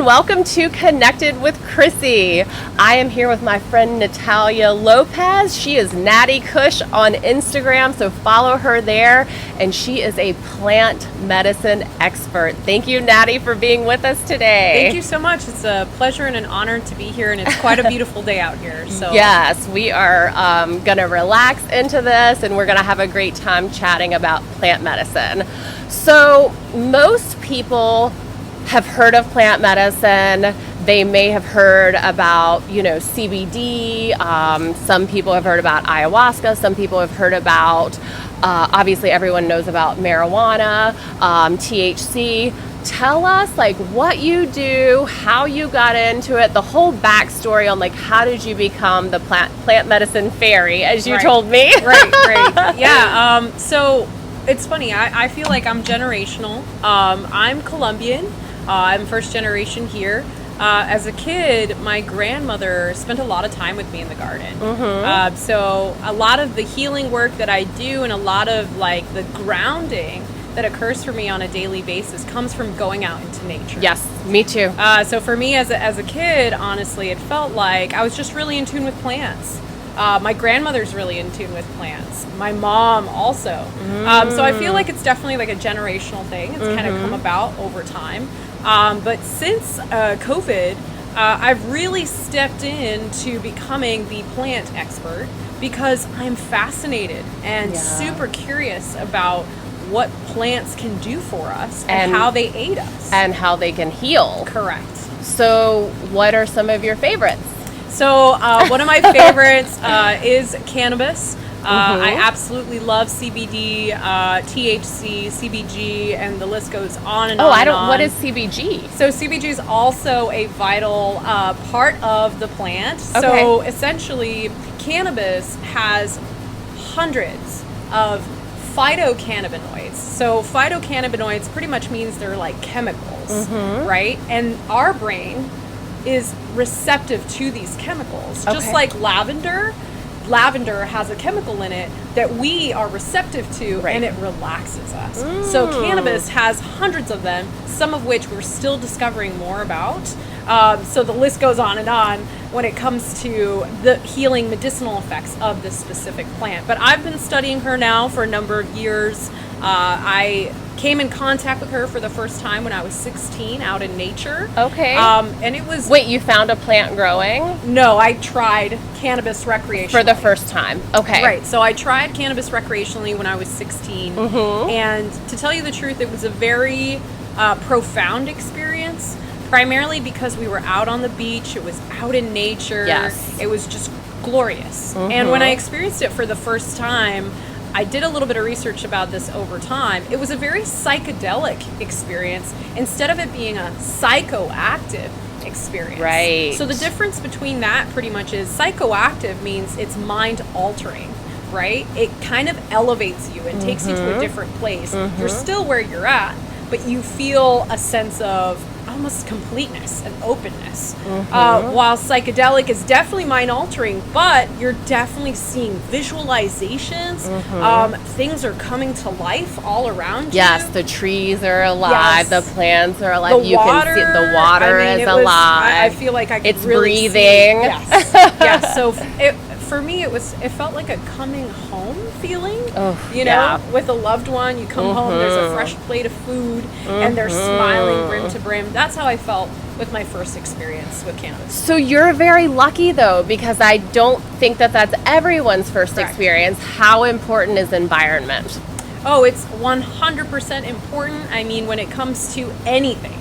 welcome to Connected with Krissy. I am here with my friend Natalia Lopez. She is Natii Kush on Instagram, so follow her there. And she is a plant medicine expert. Thank you, Natii, for being with us today. Thank you so much. It's a pleasure and an honor to be here, and it's quite a beautiful day out here. So yes, we are going to relax into this, and we're going to have a great time chatting about plant medicine. So most people have heard of plant medicine. They may have heard about, CBD. Some people have heard about ayahuasca. Some people have heard about, obviously everyone knows about marijuana, THC. Tell us what you do, how you got into it, the whole backstory on how did you become the plant medicine fairy, as you told me. Right. Yeah. So it's funny. I feel like I'm generational. I'm Colombian. I'm first generation here. As a kid, my grandmother spent a lot of time with me in the garden. Mm-hmm. So a lot of the healing work that I do and a lot of the grounding that occurs for me on a daily basis comes from going out into nature. Yes, me too. So for me as a kid, honestly, it felt like I was just really in tune with plants. My grandmother's really in tune with plants. My mom also. So I feel like it's definitely a generational thing. It's kind of come about over time. But since COVID, I've really stepped into becoming the plant expert because I'm fascinated and super curious about what plants can do for us and how they aid us. And how they can heal. Correct. So what are some of your favorites? So one of my favorites is cannabis. I absolutely love CBD, THC, CBG, and the list goes on and on. What is CBG? So CBG is also a vital part of the plant. Okay. So essentially, cannabis has hundreds of phytocannabinoids. So phytocannabinoids pretty much means they're like chemicals, right? And our brain is receptive to these chemicals, just like lavender. Lavender has a chemical in it that we are receptive to, and it relaxes us. So cannabis has hundreds of them, some of which we're still discovering more about. So the list goes on and on when it comes to the healing medicinal effects of this specific plant. But I've been studying her now for a number of years. I came in contact with her for the first time when I was 16 out in nature. Okay. And it was... Wait, you found a plant growing? No, I tried cannabis recreationally. For the first time. Okay. Right. So I tried cannabis recreationally when I was 16. And to tell you the truth, it was a very profound experience, primarily because we were out on the beach. It was out in nature. Yes. It was just glorious. And when I experienced it for the first time, I did a little bit of research about this over time. It was a very psychedelic experience instead of it being a psychoactive experience. Right. So the difference between that pretty much is psychoactive means it's mind altering, right? It kind of elevates you and takes you to a different place. You're still where you're at, but you feel a sense of almost completeness and openness. While psychedelic is definitely mind altering, but you're definitely seeing visualizations. Things are coming to life all around you. Yes, the trees are alive, the plants are alive. The water, can see the water is alive. I feel like I could it's really breathing. Yes. So for me, it felt like a coming home feeling. With a loved one, you come home, there's a fresh plate of food, and they're smiling brim to brim. That's how I felt with my first experience with cannabis. So you're very lucky, though, because I don't think that's everyone's first experience. How important is environment? Oh, it's 100% important. I mean, when it comes to anything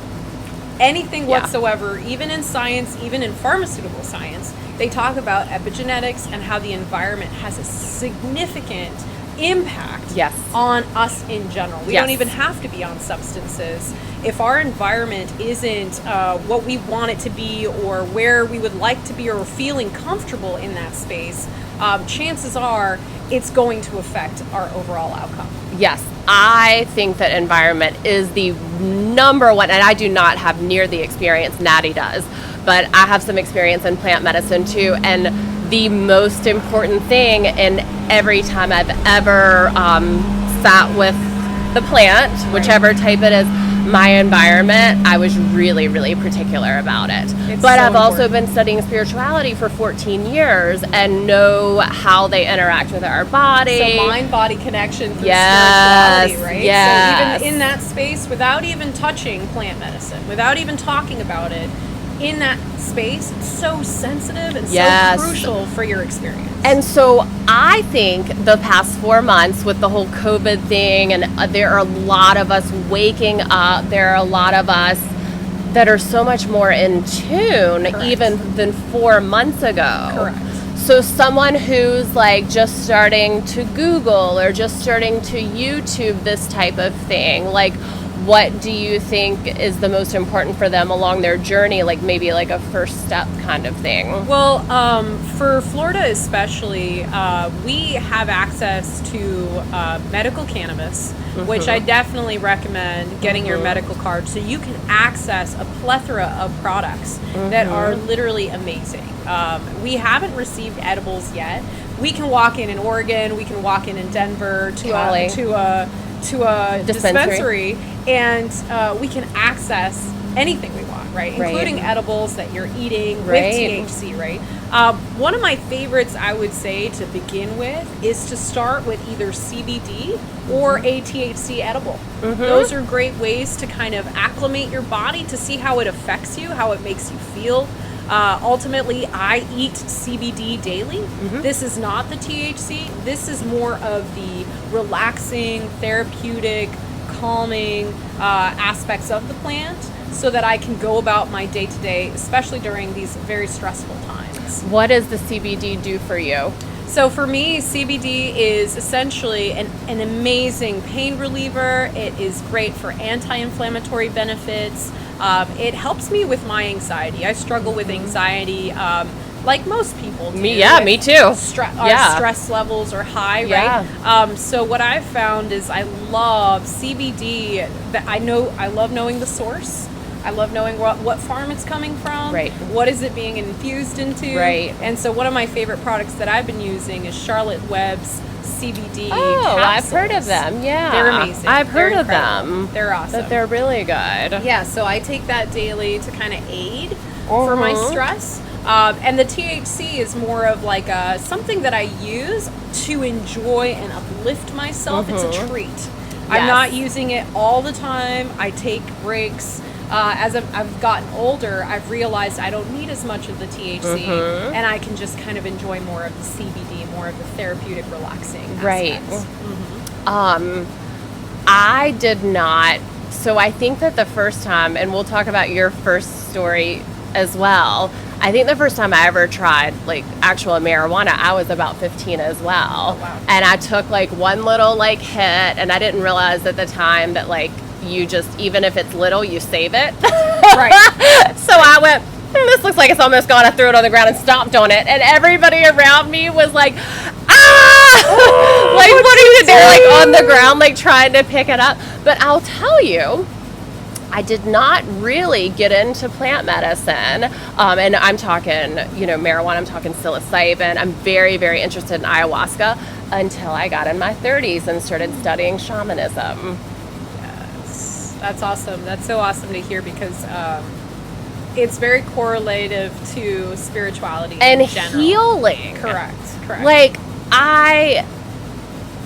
whatsoever, even in science, even in pharmaceutical science, they talk about epigenetics and how the environment has a significant impact on us in general. We don't even have to be on substances. If our environment isn't what we want it to be or where we would like to be or feeling comfortable in that space, chances are it's going to affect our overall outcome. Yes, I think that environment is the number one, and I do not have near the experience Natii does, but I have some experience in plant medicine too, and the most important thing, and every time I've ever sat with the plant, whichever type it is, my environment, I was really, really particular about it. But I've also been studying spirituality for 14 years and know how they interact with our body. So mind-body connection through spirituality, right? Yes. So even in that space, without even touching plant medicine, without even talking about it, in that space, it's so sensitive and so crucial for your experience. And so I think the past 4 months with the whole COVID thing, and there are a lot of us waking up, there are a lot of us that are so much more in tune even than 4 months ago. Correct. So someone who's like just starting to Google or just starting to YouTube this type of thing, like, what do you think is the most important for them along their journey, like maybe like a first step kind of thing? Well, for Florida especially, we have access to medical cannabis, which I definitely recommend getting your medical card so you can access a plethora of products that are literally amazing. We haven't received edibles yet. We can walk in Oregon, we can walk in Denver to a dispensary, and we can access anything we want, right? Including edibles that you're eating with THC, right? One of my favorites, I would say, to begin with is to start with either CBD or a THC edible. Those are great ways to kind of acclimate your body to see how it affects you, how it makes you feel. Ultimately, I eat CBD daily. This is not the THC. This is more of the relaxing, therapeutic, calming aspects of the plant so that I can go about my day-to-day, especially during these very stressful times. What does the CBD do for you? So for me, CBD is essentially an amazing pain reliever. It is great for anti-inflammatory benefits. It helps me with my anxiety. I struggle with anxiety like most people do. Me too. Our stress levels are high, right? So what I've found is I love CBD. I love knowing the source. I love knowing what farm it's coming from. Right. What is it being infused into? Right. And so one of my favorite products that I've been using is Charlotte Webb's CBD capsules. I've heard of them. Yeah. They're amazing. I've heard of them. They're awesome. But they're really good. Yeah, so I take that daily to kind of aid for my stress. And the THC is more of like something that I use to enjoy and uplift myself. It's a treat. I'm not using it all the time. I take breaks. As I've gotten older, I've realized I don't need as much of the THC, and I can just kind of enjoy more of the CBD, more of the therapeutic, relaxing aspects. I did not. So I think that the first time, and we'll talk about your first story as well, I think the first time I ever tried like actual marijuana, I was about 15 as well. Oh, wow. And I took like one little like hit, and I didn't realize at the time that like you just, even if it's little, you save it. Right. So I went, this looks like it's almost gone. I threw it on the ground and stomped on it, and everybody around me was like, like what are you doing? They're like on the ground like trying to pick it up. But I'll tell you, I did not really get into plant medicine, and I'm talking, marijuana, I'm talking psilocybin. I'm very, very interested in ayahuasca until I got in my 30s and started studying shamanism. Yes, that's awesome. That's so awesome to hear because it's very correlative to spirituality and in general. Healing. Correct. Like, I,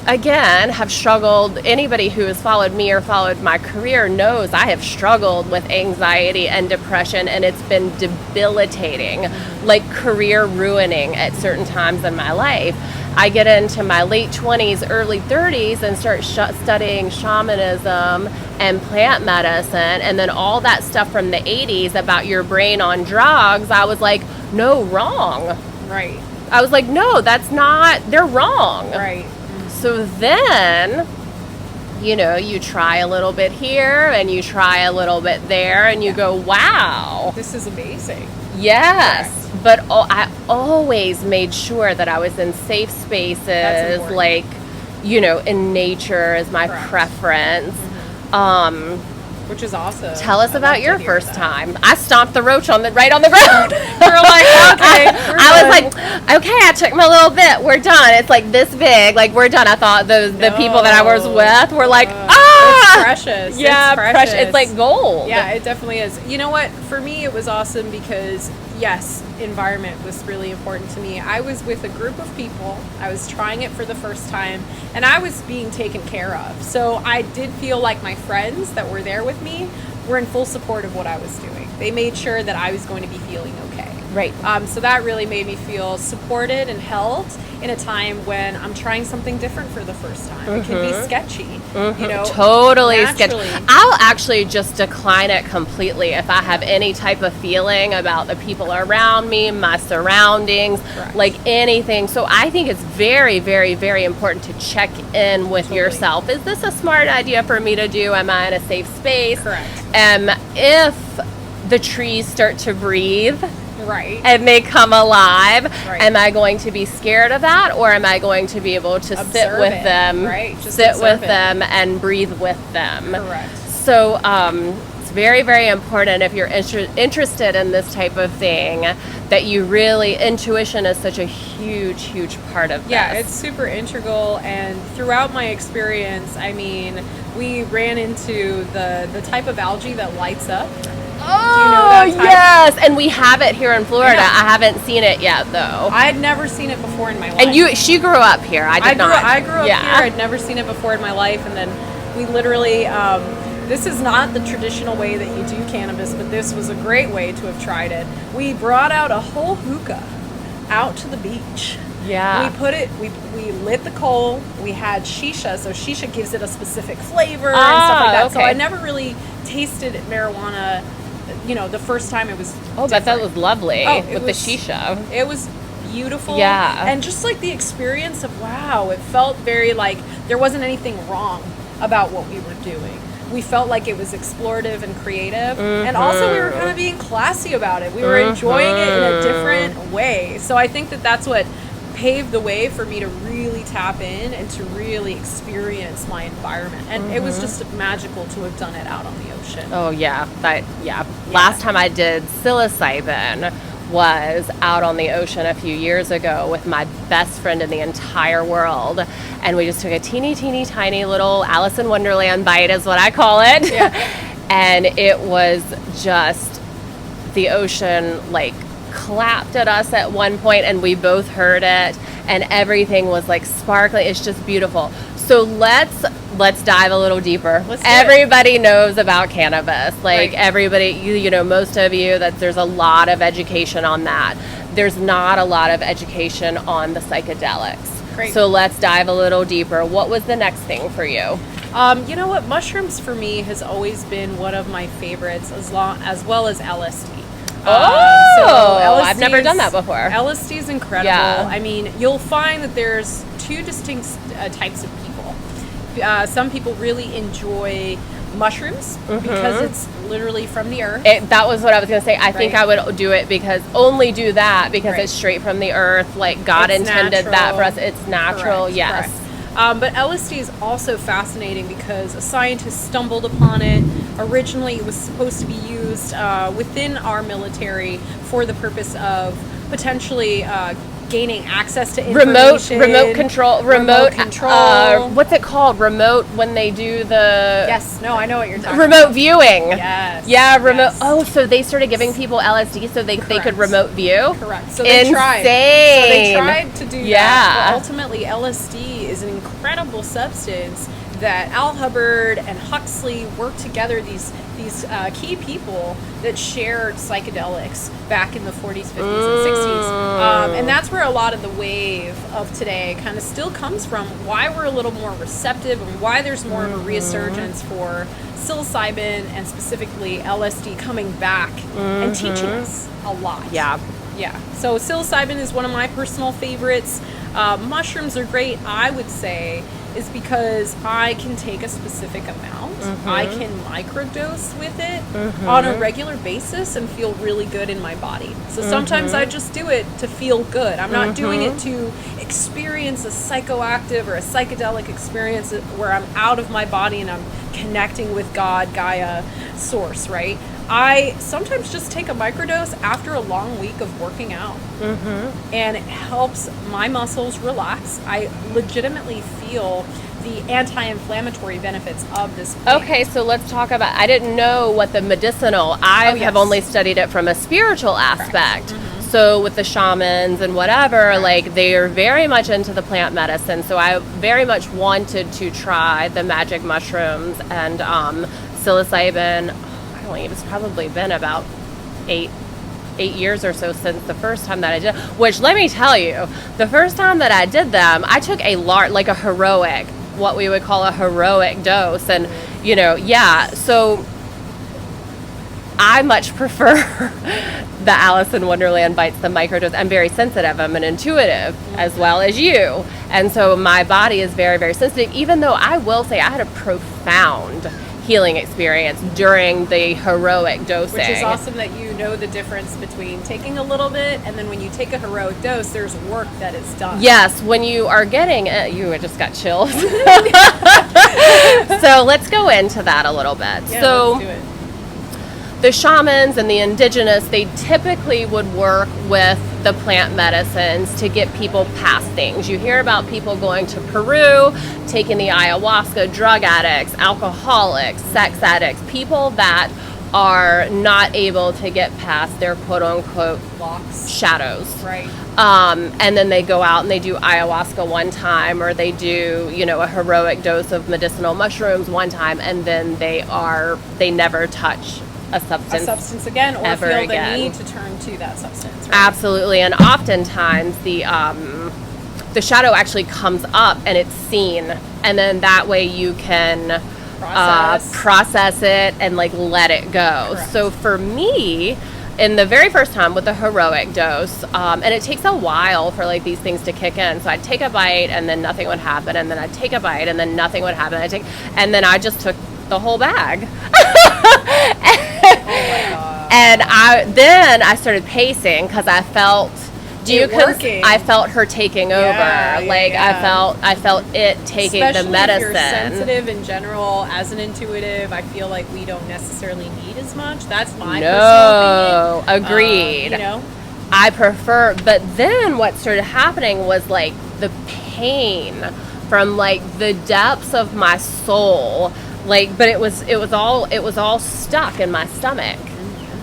again, have struggled. Anybody who has followed me or followed my career knows I have struggled with anxiety and depression, and it's been debilitating, like career ruining at certain times in my life. I get into my late 20s, early 30s and start studying shamanism and plant medicine, and then all that stuff from the 80s about your brain on drugs, I was like, no, wrong. Right. I was like, no, that's not, they're wrong. Right. So then, you try a little bit here and you try a little bit there and you go, wow. This is amazing. Yes. Correct. But I always made sure that I was in safe spaces, like, in nature is my preference. Which is awesome. Tell us about your first time. I stomped the roach right on the ground. You're like, okay. I was like, okay, I took my little bit. We're done. It's like this big. Like, we're done. I thought the people that I was with were like, oh! It's precious. Yeah, it's precious. It's like gold. Yeah, it definitely is. You know what? For me, it was awesome because, yes, environment was really important to me. I was with a group of people. I was trying it for the first time, and I was being taken care of. So I did feel like my friends that were there with me were in full support of what I was doing. They made sure that I was going to be feeling okay. Right. So that really made me feel supported and held in a time when I'm trying something different for the first time. It can be sketchy, you know. Totally sketchy. naturally. I'll actually just decline it completely if I have any type of feeling about the people around me, my surroundings, Correct. like anything. So I think it's very, very, very important to check in with Totally. yourself. Is this a smart idea for me to do? Am I in a safe space? Correct. If the trees start to breathe, Right. and they come alive, Right. am I going to be scared of that, or am I going to be able to sit Observe with it, them, right? Just sit observe with it. them and breathe with them? Correct. So it's very, very important if you're interested in this type of thing that you really, intuition is such a huge, huge part of this. Yeah, it's super integral, and throughout my experience, I mean, we ran into the type of algae that lights up. Oh, that type? yes, and we have it here in Florida. I know. I haven't seen it yet, though. I had never seen it before in my life. And she grew up here. I did not. I grew up Yeah. here. I'd never seen it before in my life, and then we literally. This is not the traditional way that you do cannabis, but this was a great way to have tried it. We brought out a whole hookah out to the beach. Yeah. We put it. We lit the coal. We had shisha, so shisha gives it a specific flavor and Ah, stuff like that. So okay. I never really tasted marijuana. You know, the first time it was. Oh, but that was lovely Oh, it with was- the shisha. It was beautiful. Yeah. And just like the experience of, wow, it felt very like there wasn't anything wrong about what we were doing. We felt like it was explorative and creative. And also we were kind of being classy about it. We were enjoying it in a different way. So I think that that's what paved the way for me to really tap in and to really experience my environment. And it was just magical to have done it out on the ocean. Oh yeah, Last time I did psilocybin was out on the ocean a few years ago with my best friend in the entire world, and we just took a teeny tiny little Alice in Wonderland bite, is what I call it. Yeah. And it was just the ocean like clapped at us at one point, and we both heard it, and everything was like sparkling. It's just beautiful. So let's dive a little deeper. Let's do it. Everybody knows about cannabis. Like Right. everybody, you know, most of you, that there's a lot of education on that. There's not a lot of education on the psychedelics. Great. So let's dive a little deeper. What was the next thing for you? You know what? Mushrooms for me has always been one of my favorites, as well as LSD. I've never done that before. LSD is incredible. Yeah. I mean, you'll find that there's two distinct types of people. Some people really enjoy mushrooms because it's literally from the earth. That was what I was going to say. I think Right. I would do it because Right. it's straight from the earth. Like God It's intended that for us. natural. It's natural. Correct, Yes. correct. But LSD is also fascinating because a scientist stumbled upon it. Originally, it was supposed to be used within our military for the purpose of potentially gaining access to information. Remote control. What's it called? Remote when they do the Yes, no, I know what you're talking remote about. viewing. Yes. Yeah, remote. yes. Oh, so they started giving people LSD so they could Correct. remote view. Correct. So they tried. Insane. So they tried to do Yeah. that. But ultimately, LSD is an incredible substance that Al Hubbard and Huxley worked together. These key people that shared psychedelics back in the 40s, 50s, and 60s. And that's where a lot of the wave of today kind of still comes from. Why we're a little more receptive and why there's more of a resurgence for psilocybin and specifically LSD coming back and teaching us a lot. Yeah. Yeah. So psilocybin is one of my personal favorites. Mushrooms are great, I would say, is because I can take a specific amount. I can microdose with it on a regular basis and feel really good in my body. So sometimes I just do it to feel good. I'm not doing it to experience a psychoactive or a psychedelic experience where I'm out of my body and I'm connecting with God, Gaia, Source, right? I sometimes just take a microdose after a long week of working out. And it helps my muscles relax. I legitimately feel the anti-inflammatory benefits of this plant. Okay, so let's talk about, I didn't know what the medicinal, I have only studied it from a spiritual aspect. So with the shamans and whatever, like they are very much into the plant medicine. So I very much wanted to try the magic mushrooms and psilocybin. I don't know, it's probably been about 8 years or so since the first time that I did, which let me tell you, the first time that I did them, I took a heroic, what we would call a heroic dose. And, you know, so I much prefer the Alice in Wonderland bites, the microdose. I'm very sensitive. I'm an intuitive as well as you. And so my body is very, very sensitive, even though I will say I had a profound healing experience during the heroic dosing. Which is awesome that you know the difference between taking a little bit and then when you take a heroic dose, there's work that is done. Yes, when you are getting it, you just got chills. So let's go into that a little bit. Yeah, so let's do it. The shamans and the indigenous, they typically would work with the plant medicines to get people past things. You hear about people going to Peru, taking the ayahuasca, drug addicts, alcoholics, sex addicts, people that are not able to get past their quote-unquote Blocks. shadows. Right. And then they go out and they do ayahuasca one time, or they do, you know, a heroic dose of medicinal mushrooms one time, and then they never touch a substance again, or ever feel again. the need to turn to that substance. Right? Absolutely. And oftentimes the shadow actually comes up and it's seen, and then that way you can process it and like let it go. Correct. So for me, in the very first time with the heroic dose, and it takes a while for like these things to kick in. So I'd take a bite and then nothing would happen, and then I'd take a bite and then nothing would happen. And then I just took the whole bag. And I started pacing because I felt I felt her taking over. I felt it taking Especially the medicine. If you're sensitive in general, as an intuitive, I feel like we don't necessarily need as much. That's my personal opinion. Agreed. You know, I prefer, but then what started happening was like the pain from like the depths of my soul. Like, but it was all stuck in my stomach.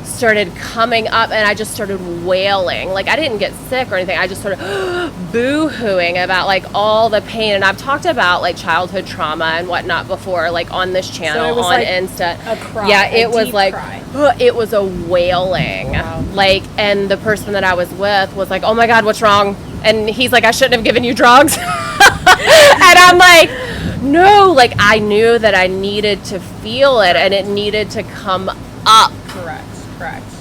Started coming up, and I just started wailing. Like, I didn't get sick or anything. I just started boo-hooing about like all the pain. And I've talked about like childhood trauma and whatnot before, like on this channel, so it was on like Insta. A cry, yeah, it was like cry. It was a wailing. Wow. Like, and the person that I was with was like, "Oh my God, what's wrong?" And he's like, "I shouldn't have given you drugs." And I'm like, no, like I knew that I needed to feel it, and it needed to come up. Correct.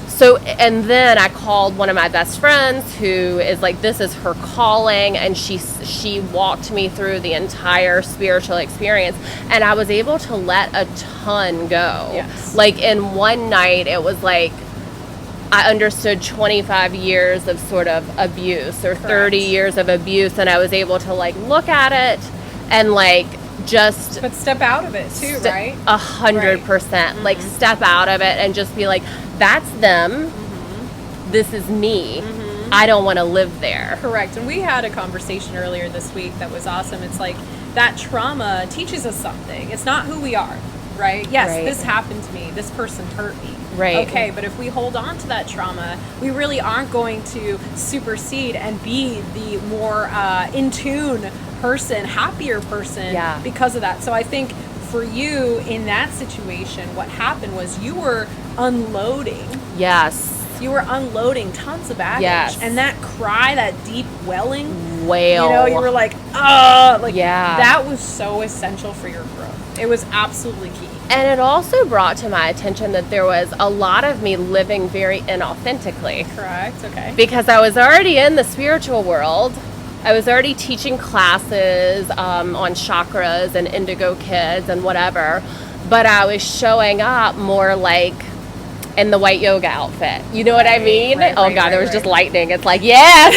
So, and then I called one of my best friends who is like, this is her calling, and she walked me through the entire spiritual experience, and I was able to let a ton go. Yes. Like in one night, it was like I understood 25 years of sort of abuse, or 30 years of abuse, and I was able to like look at it and like just but step out of it too, right? 100%. Like step out of it and just be like, that's them. This is me. I don't want to live there. Correct. And we had a conversation earlier this week that was awesome. It's like that trauma teaches us something. It's not who we are, right? Yes, this happened to me. This person hurt me. Right. Okay, but if we hold on to that trauma, we really aren't going to supersede and be the more in tune person, happier person because of that. So I think for you in that situation, what happened was you were unloading. Yes. You were unloading tons of baggage. Yes. And that cry, that deep wail. You know, you were like, like yeah. That was so essential for your growth. It was absolutely key. And it also brought to my attention that there was a lot of me living very inauthentically. Correct, okay. Because I was already in the spiritual world. I was already teaching classes on chakras and indigo kids and whatever. But I was showing up more like in the white yoga outfit. You know what I mean? There was just lightning. It's like, yes!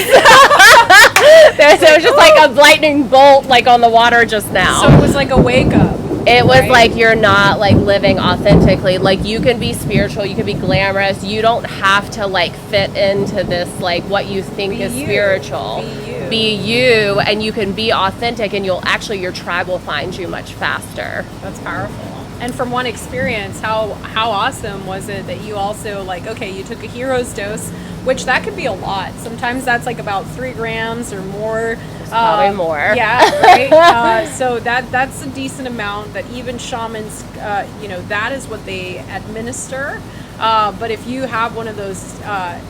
there was just like a lightning bolt like on the water just now. So it was like a wake up. It was right? like you're not like living authentically. Like you can be spiritual, you can be glamorous. You don't have to like fit into this like what you think Be is you. spiritual. Be you. Be you, and you can be authentic, and you'll actually your tribe will find you much faster. That's powerful. And from one experience, how awesome was it that you also like, okay, you took a hero's dose, which that could be a lot. Sometimes that's like about 3 grams or more. Probably more. Yeah, right. So that's a decent amount that even shamans, that is what they administer. But if you have one of those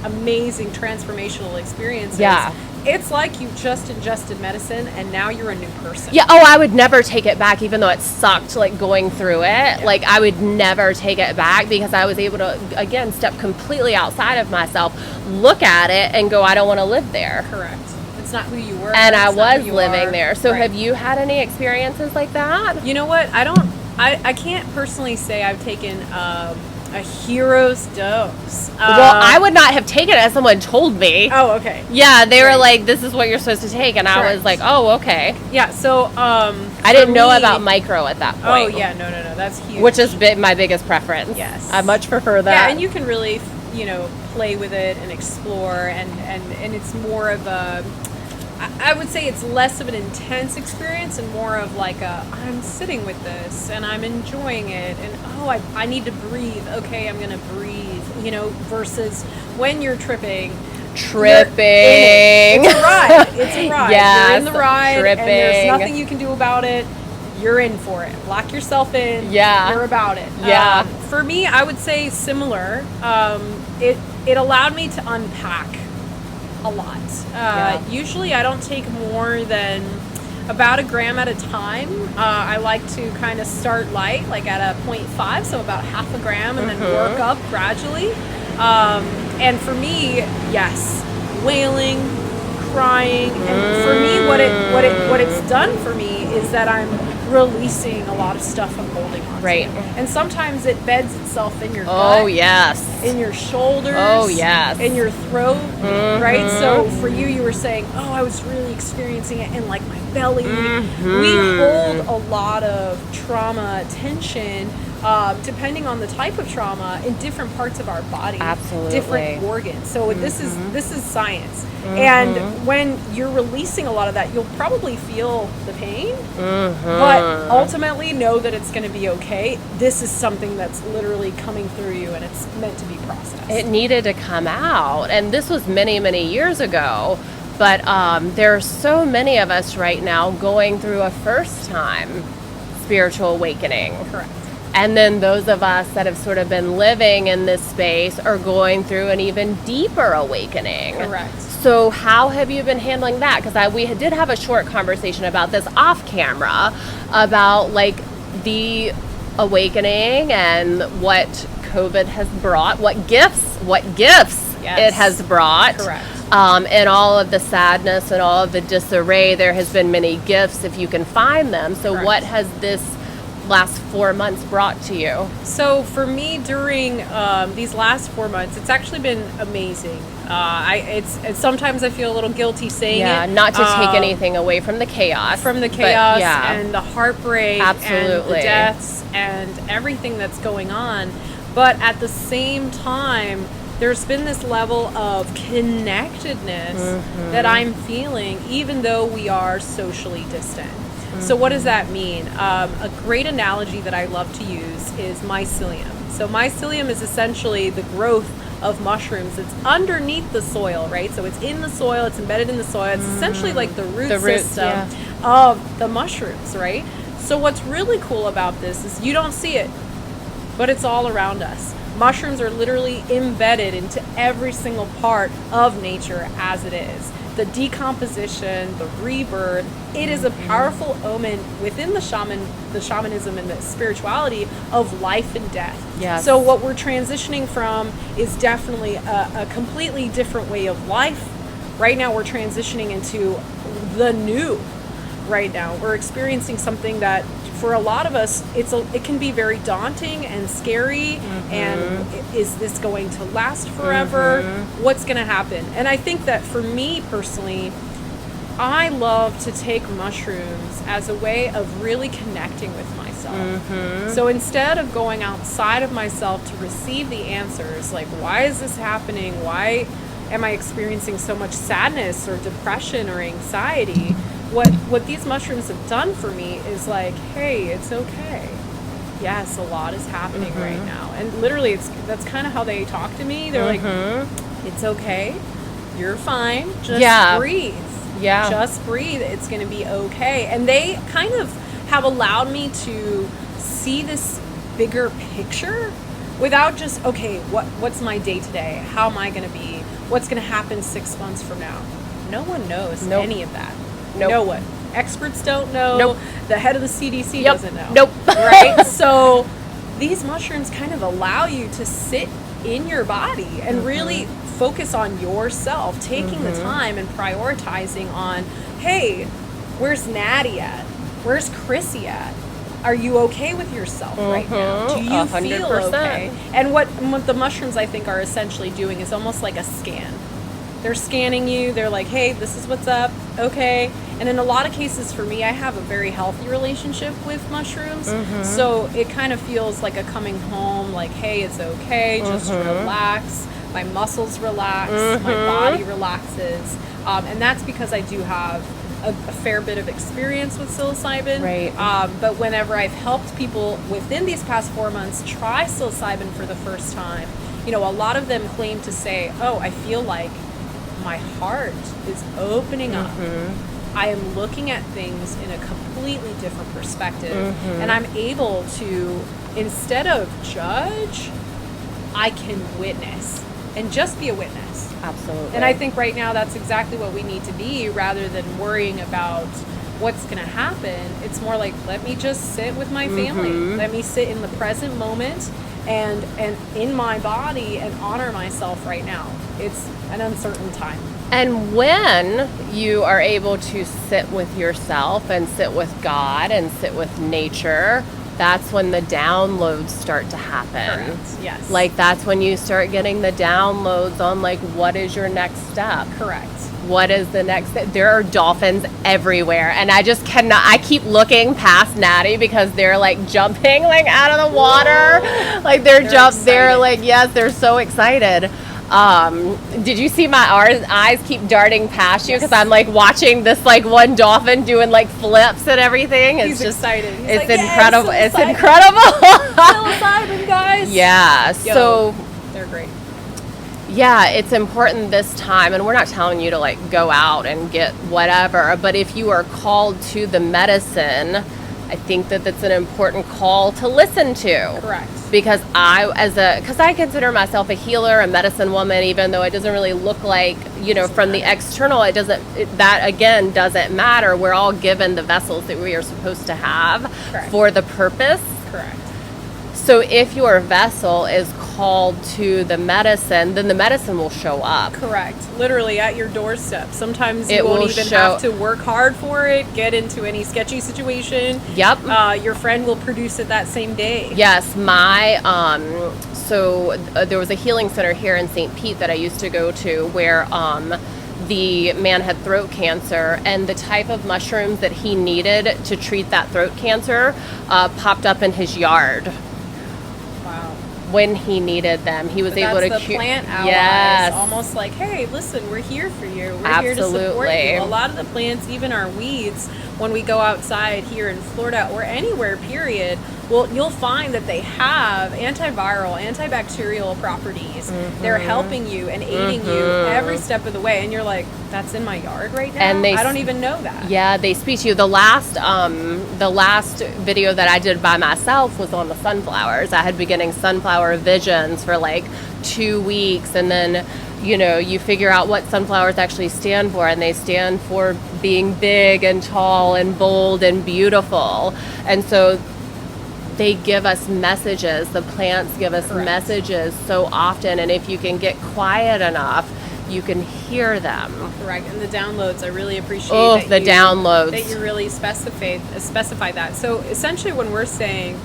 amazing transformational experiences, Yeah. it's like you just ingested medicine and now you're a new person. Yeah, I would never take it back, even though it sucked like going through it. Yeah. Like I would never take it back because I was able to, again, step completely outside of myself, look at it and go, I don't want to live there. Correct. It's not who you were. And I it's not was who you living are. there. So Right. have you had any experiences like that? You know what? I can't personally say I've taken a hero's dose. Well, I would not have taken it as someone told me. Oh, okay. Yeah, they were Right. like, this is what you're supposed to take. And I Correct. was like, oh, okay. Yeah, so I didn't know about micro at that Oh, point. yeah, no, that's huge. Which is my biggest preference. Yes. I much prefer that. Yeah, and you can really, play with it and explore, and it's more of a, I would say it's less of an intense experience and more of like I'm sitting with this and I'm enjoying it, and I need to breathe. Okay, I'm gonna breathe, versus when you're tripping. It's a ride. It's a ride. Yes, you're in the ride, tripping. and there's nothing you can do about it. You're in for it. Lock yourself in. Yeah. You're about it. Yeah. For me, I would say similar. It allowed me to unpack a lot. Usually I don't take more than about 1 gram at a time. I like to kind of start light, like at a 0.5, so about 0.5 gram, and then work up gradually. And for me, yes, wailing, crying, and for me, what it's done for me is that I'm releasing a lot of stuff I'm holding on Right. to. And sometimes it beds itself in your gut. Oh, yes. In your shoulders. Oh, yes. In your throat, right? So for you were saying, I was really experiencing it in like my belly. We hold a lot of trauma tension, depending on the type of trauma, in different parts of our body. Absolutely. Different organs. So this is science. And when you're releasing a lot of that, you'll probably feel the pain, but ultimately know that it's going to be okay. This is something that's literally coming through you, and it's meant to be processed. It needed to come out. And this was many, many years ago. But there are so many of us right now going through a first-time spiritual awakening. Correct. And then those of us that have sort of been living in this space are going through an even deeper awakening. Correct. So how have you been handling that? Because we did have a short conversation about this off camera, about like the awakening and what COVID has brought, what gifts it has brought. Correct. And all of the sadness and all of the disarray, there has been many gifts if you can find them. So Correct. what has this last 4 months brought to you? So for me, during these last 4 months, it's actually been amazing. It's sometimes I feel a little guilty saying it. Not to take anything away from the chaos. And the heartbreak Absolutely. and the deaths and everything that's going on. But at the same time, there's been this level of connectedness that I'm feeling, even though we are socially distant. So what does that mean? A great analogy that I love to use is mycelium. So mycelium is essentially the growth of mushrooms. It's underneath the soil, right? So it's in the soil, it's embedded in the soil. It's essentially like the root system of the mushrooms, right? So what's really cool about this is you don't see it, but it's all around us. Mushrooms are literally embedded into every single part of nature as it is. The decomposition, the rebirth, it is a powerful omen within the shamanism and the spirituality of life and death. Yes. So what we're transitioning from is definitely a completely different way of life. Right now we're transitioning into the new. Right now we're experiencing something that for a lot of us it can be very daunting and scary, and is this going to last forever? What's going to happen? And I think that for me personally, I love to take mushrooms as a way of really connecting with myself. So instead of going outside of myself to receive the answers, like, why is this happening? Why am I experiencing so much sadness or depression or anxiety? What these mushrooms have done for me is like, hey, it's okay. Yes, a lot is happening right now. And literally, that's kind of how they talk to me. They're like, it's okay. You're fine. Just breathe. Yeah. Just breathe. It's going to be okay. And they kind of have allowed me to see this bigger picture without just, okay, what's my day today? How am I going to be? What's going to happen 6 months from now? No one knows any of that. No one. Experts don't know. The head of the CDC doesn't know. Right? So these mushrooms kind of allow you to sit in your body and really focus on yourself, taking the time and prioritizing on, hey, where's Natii at? Where's Krissy at? Are you okay with yourself right now? Do you 100%. Feel okay? And what the mushrooms, I think, are essentially doing is almost like a scan. They're scanning you. They're like, hey, this is what's up. Okay. And in a lot of cases for me, I have a very healthy relationship with mushrooms. So it kind of feels like a coming home, like, hey, it's okay. Just relax. My muscles relax. My body relaxes. And that's because I do have a fair bit of experience with psilocybin. Right. But whenever I've helped people within these past 4 months try psilocybin for the first time, a lot of them claim to say, oh, I feel like my heart is opening up. I am looking at things in a completely different perspective. And I'm able to, instead of judge, I can witness and just be a witness. Absolutely. And I think right now that's exactly what we need to be, rather than worrying about what's going to happen. It's more like, let me just sit with my family. Let me sit in the present moment and in my body and honor myself right now. It's an uncertain time. And when you are able to sit with yourself and sit with God and sit with nature, that's when the downloads start to happen. Correct. Yes. Like, that's when you start getting the downloads on, like, what is your next step? Correct. What is the next step? There are dolphins everywhere, and I just cannot, I keep looking past Natii because they're like jumping like out of the water. Like they're like, yes, they're so excited. Did you see my eyes keep darting past you? Because I'm like watching this like one dolphin doing like flips and everything. He's just excited. He's it's like, incredible. It's incredible. Psilocybin, guys. Yeah. So they're great. Yeah, it's important this time, and we're not telling you to like go out and get whatever, but if you are called to the medicine, I think that that's an important call to listen to. Correct. Because I consider myself a healer, a medicine woman, even though it doesn't really look like, from the external, that again doesn't matter. We're all given the vessels that we are supposed to have for the purpose. Correct. So if your vessel is called to the medicine, then the medicine will show up. Correct. Literally at your doorstep. Sometimes you won't even have to work hard for it, get into any sketchy situation. Yep. Your friend will produce it that same day. Yes. There was a healing center here in St. Pete that I used to go to where the man had throat cancer, and the type of mushrooms that he needed to treat that throat cancer popped up in his yard. When he needed them, he was able to cure. The plant allies, yes, almost like, hey, listen, we're here for you. We're Absolutely. Here to support you. A lot of the plants, even our weeds, when we go outside here in Florida or anywhere, period, you'll find that they have antiviral, antibacterial properties. They're helping you and aiding you every step of the way, and you're like, that's in my yard right now. And I don't even know that. Yeah, they speak to you. The last video that I did by myself was on the sunflowers. I had been getting sunflower visions for like 2 weeks, and then you figure out what sunflowers actually stand for, and they stand for being big and tall and bold and beautiful. And so they give us messages. The plants give us messages so often, and if you can get quiet enough, you can hear them. Correct. And the downloads, I really appreciate downloads. That you really specify that. So essentially when we're saying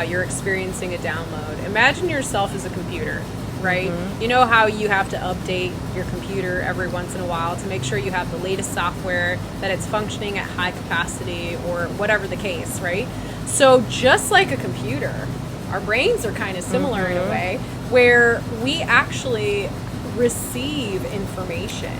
you're experiencing a download, imagine yourself as a computer. right? You know how you have to update your computer every once in a while to make sure you have the latest software, that it's functioning at high capacity or whatever the case, right? So just like a computer, our brains are kind of similar in a way, where we actually receive information.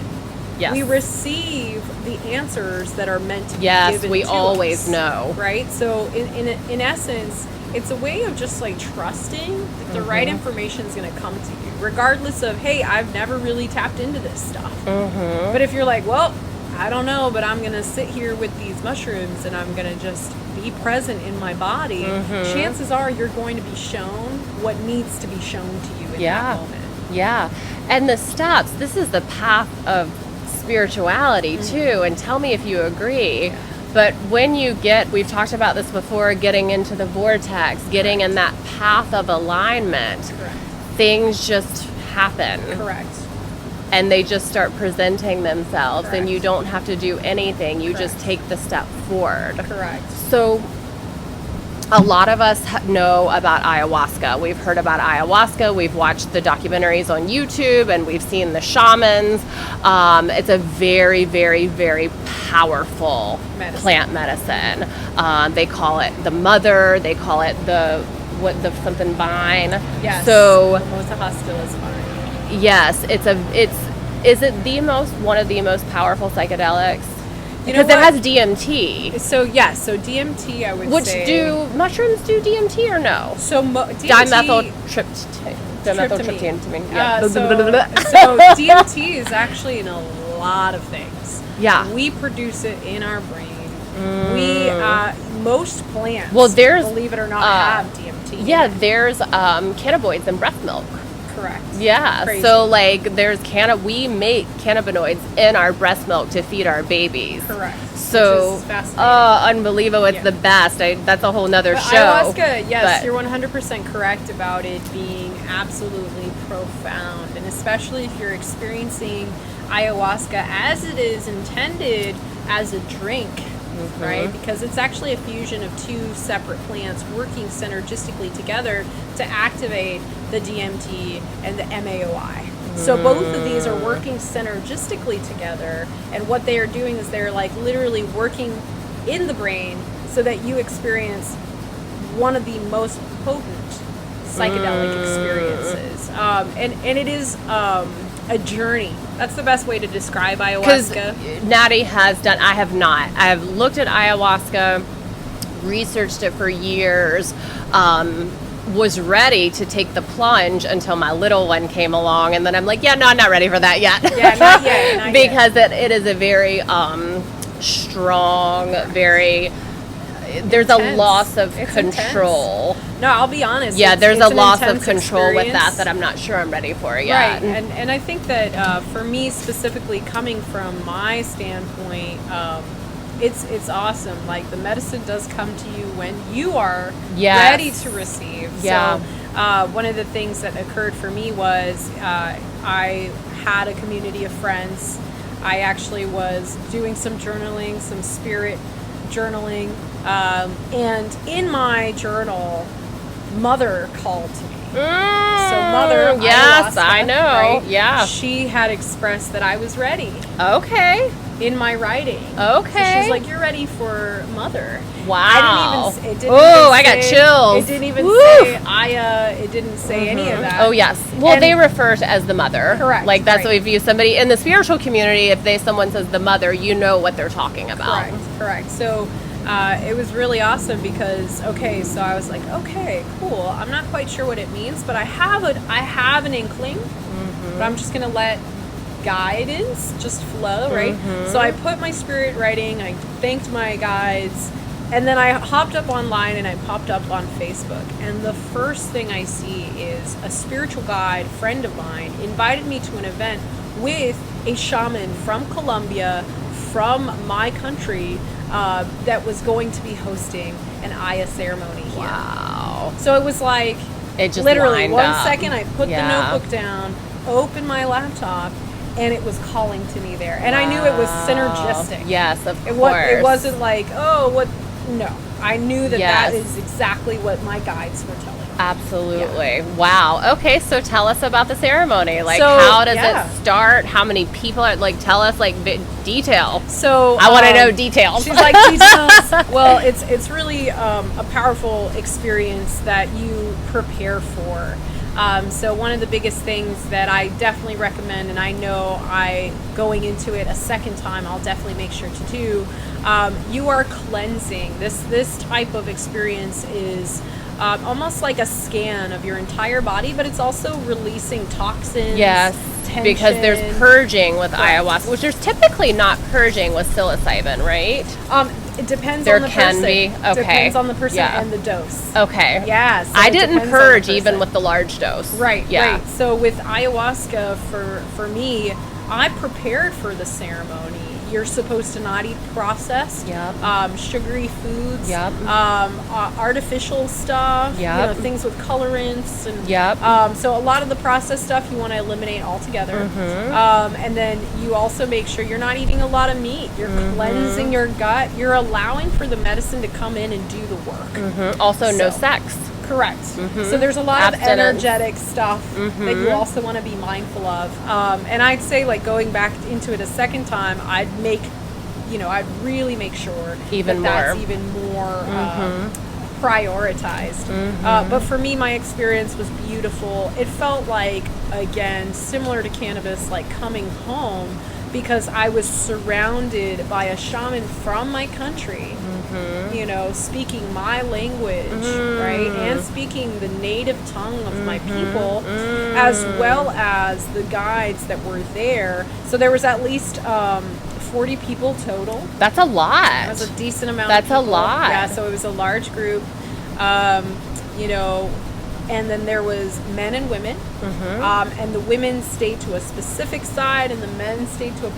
Yes. We receive the answers that are meant to be Yes, given we to always us, know. right? So in essence, it's a way of just like trusting that the right information is going to come to you, regardless of, hey, I've never really tapped into this stuff. But if you're like, well, I don't know, but I'm going to sit here with these mushrooms and I'm going to just be present in my body, chances are you're going to be shown what needs to be shown to you in that moment. Yeah. And the steps, this is the path of spirituality too, and tell me if you agree. But when you get, we've talked about this before, getting into the vortex, getting in that path of alignment, things just happen. Correct. And they just start presenting themselves, and you don't have to do anything. You just take the step forward. Correct. So a lot of us know about ayahuasca. We've heard about ayahuasca. We've watched the documentaries on YouTube, and we've seen the shamans. It's a very, very, very powerful plant medicine. They call it the mother. They call it the something vine. Yes. So Mimosa hostilis vine. yes, is it one of the most powerful psychedelics? You know Because it has DMT. So yes, so DMT I would say. Do mushrooms do DMT or no? So DMT, dimethyltryptamine. Yeah. Yeah. So DMT is actually in a lot of things. Yeah. We produce it in our brain. We most plants, believe it or not, have DMT. Yeah, there's cannabinoids in breast milk. Correct. Yeah. Crazy. So like we make cannabinoids in our breast milk to feed our babies. Correct. So, which is fascinating. unbelievable. It's the best. That's a whole nother But show. Ayahuasca, yes, but you're 100% correct about it being absolutely profound. And especially if you're experiencing ayahuasca as it is intended as a drink, right? Because it's actually a fusion of two separate plants working synergistically together to activate the DMT and the MAOI. So both of these are working synergistically together, and what they are doing is they're like literally working in the brain so that you experience one of the most potent psychedelic experiences. And it is a journey. That's the best way to describe ayahuasca. Natii has done, I have not. I have looked at ayahuasca, researched it for years, was ready to take the plunge until my little one came along, and then I'm like, I'm not ready for that yet. Yeah, not yet. Not because it is a very strong, very... There's intense. A loss of It's control. Intense. No, I'll be honest. Yeah, there's a an loss of intense control with experience. that I'm not sure I'm ready for yet. Right, and I think that for me specifically, coming from my standpoint, it's awesome. Like, the medicine does come to you when you are ready to receive. Yeah. So one of the things that occurred for me was I had a community of friends. I actually was doing some journaling, some spirit journaling, and in my journal, Mother called to me. So Mother, yes, ayahuasca, I know. right? Yeah, she had expressed that I was ready. Okay. In my writing. Okay. So she was like, "You're ready for Mother." Wow. I didn't even I got chills. It didn't even say Aya. It didn't say any of that. Oh, yes. Well, they refer to as the mother. Correct. Like, that's what right. we view somebody in the spiritual community. If someone says the mother, you know what they're talking about. Correct. So it was really awesome because, so I was like, okay, cool. I'm not quite sure what it means, but I have an inkling, but I'm just going to let guidance just flow, right? So I put my spirit writing, I thanked my guides, and then I hopped up online and I popped up on Facebook, and the first thing I see is a spiritual guide friend of mine invited me to an event with a shaman from Colombia, from my country, that was going to be hosting an Aya ceremony here. Wow. So it was like, it just literally lined 1 up. second I put the notebook down, opened my laptop, and it was calling to me there. And I knew it was synergistic. Yes, of course. It wasn't like, no. I knew that is exactly what my guides were telling me. Absolutely. Yeah. Wow. Okay, so tell us about the ceremony. Like, so, how does it start? How many people are, like, tell us, like, detail. So I want to know details. She's like, details. Well, it's really a powerful experience that you prepare for. So one of the biggest things that I definitely recommend, and I know going into it a second time, I'll definitely make sure to do, you are cleansing. This type of experience is almost like a scan of your entire body, but it's also releasing toxins. Yes, tension. Because there's purging with ayahuasca, which there's typically not purging with psilocybin, right? It depends there on the can person. Be. Okay. Depends on the person and the dose. Okay. Yeah. So I didn't purge even with the large dose. Right. Yeah. Right. So with ayahuasca, for me, I prepared for the ceremony. You're supposed to not eat processed, sugary foods, artificial stuff, things with colorants, and so a lot of the processed stuff you want to eliminate altogether. And then you also make sure you're not eating a lot of meat. You're cleansing your gut. You're allowing for the medicine to come in and do the work. Also, no sex. Correct. So there's a lot of energetic stuff that you also want to be mindful of. And I'd say, like, going back into it a second time, I'd really make sure that's even more prioritized. But for me, my experience was beautiful. It felt like, again, similar to cannabis, like coming home, because I was surrounded by a shaman from my country, speaking my language, right? And speaking the native tongue of my people, as well as the guides that were there. So there was at least 40 people total. That's a lot. That's a decent amount of people. That's a lot. Yeah, so it was a large group, and then there was men and women, and the women stayed to a specific side, and the men stayed to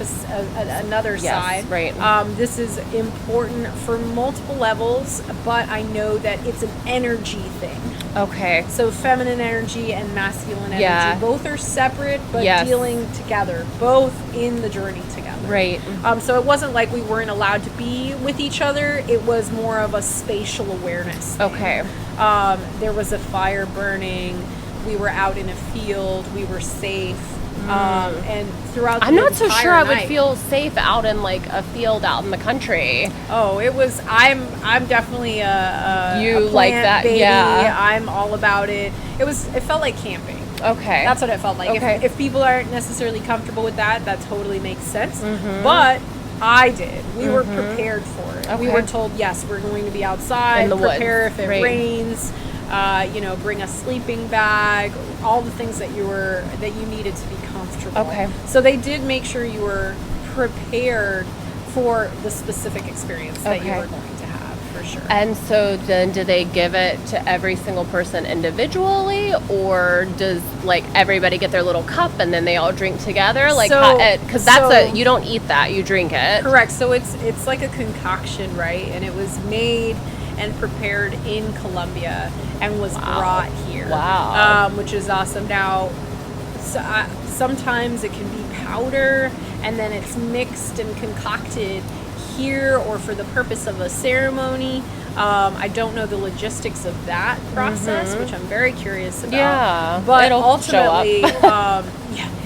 another side. Right. This is important for multiple levels, but I know that it's an energy thing. Okay. So feminine energy and masculine energy, both are separate, but dealing together, both in the journey together. Right. So it wasn't like we weren't allowed to be with each other. It was more of a spatial awareness thing. Okay. There was a fire burning. We were out in a field. We were safe. And throughout I'm the not so entire sure I would night, feel safe out in, like, a field out in the country. Oh, it was. I'm definitely a plant like that, baby. yeah. I'm all about it. It felt like camping. Okay. That's what it felt like. Okay. If people aren't necessarily comfortable with that totally makes sense. But I did. We were prepared for it. Okay. We were told, yes, we're going to be outside. In the prepare woods. if it rains. Bring a sleeping bag. All the things that you needed to be comfortable. Okay. So they did make sure you were prepared for the specific experience that you were going to have, for sure. And so then do they give it to every single person individually, or does, like, everybody get their little cup and then they all drink together? Like, because you don't eat that, you drink it. Correct. So it's like a concoction, right? And it was made and prepared in Colombia and was brought here. Wow. Which is awesome. Now, sometimes it can be powder, and then it's mixed and concocted here or for the purpose of a ceremony. I don't know the logistics of that process, which I'm very curious about. Yeah, but it'll ultimately,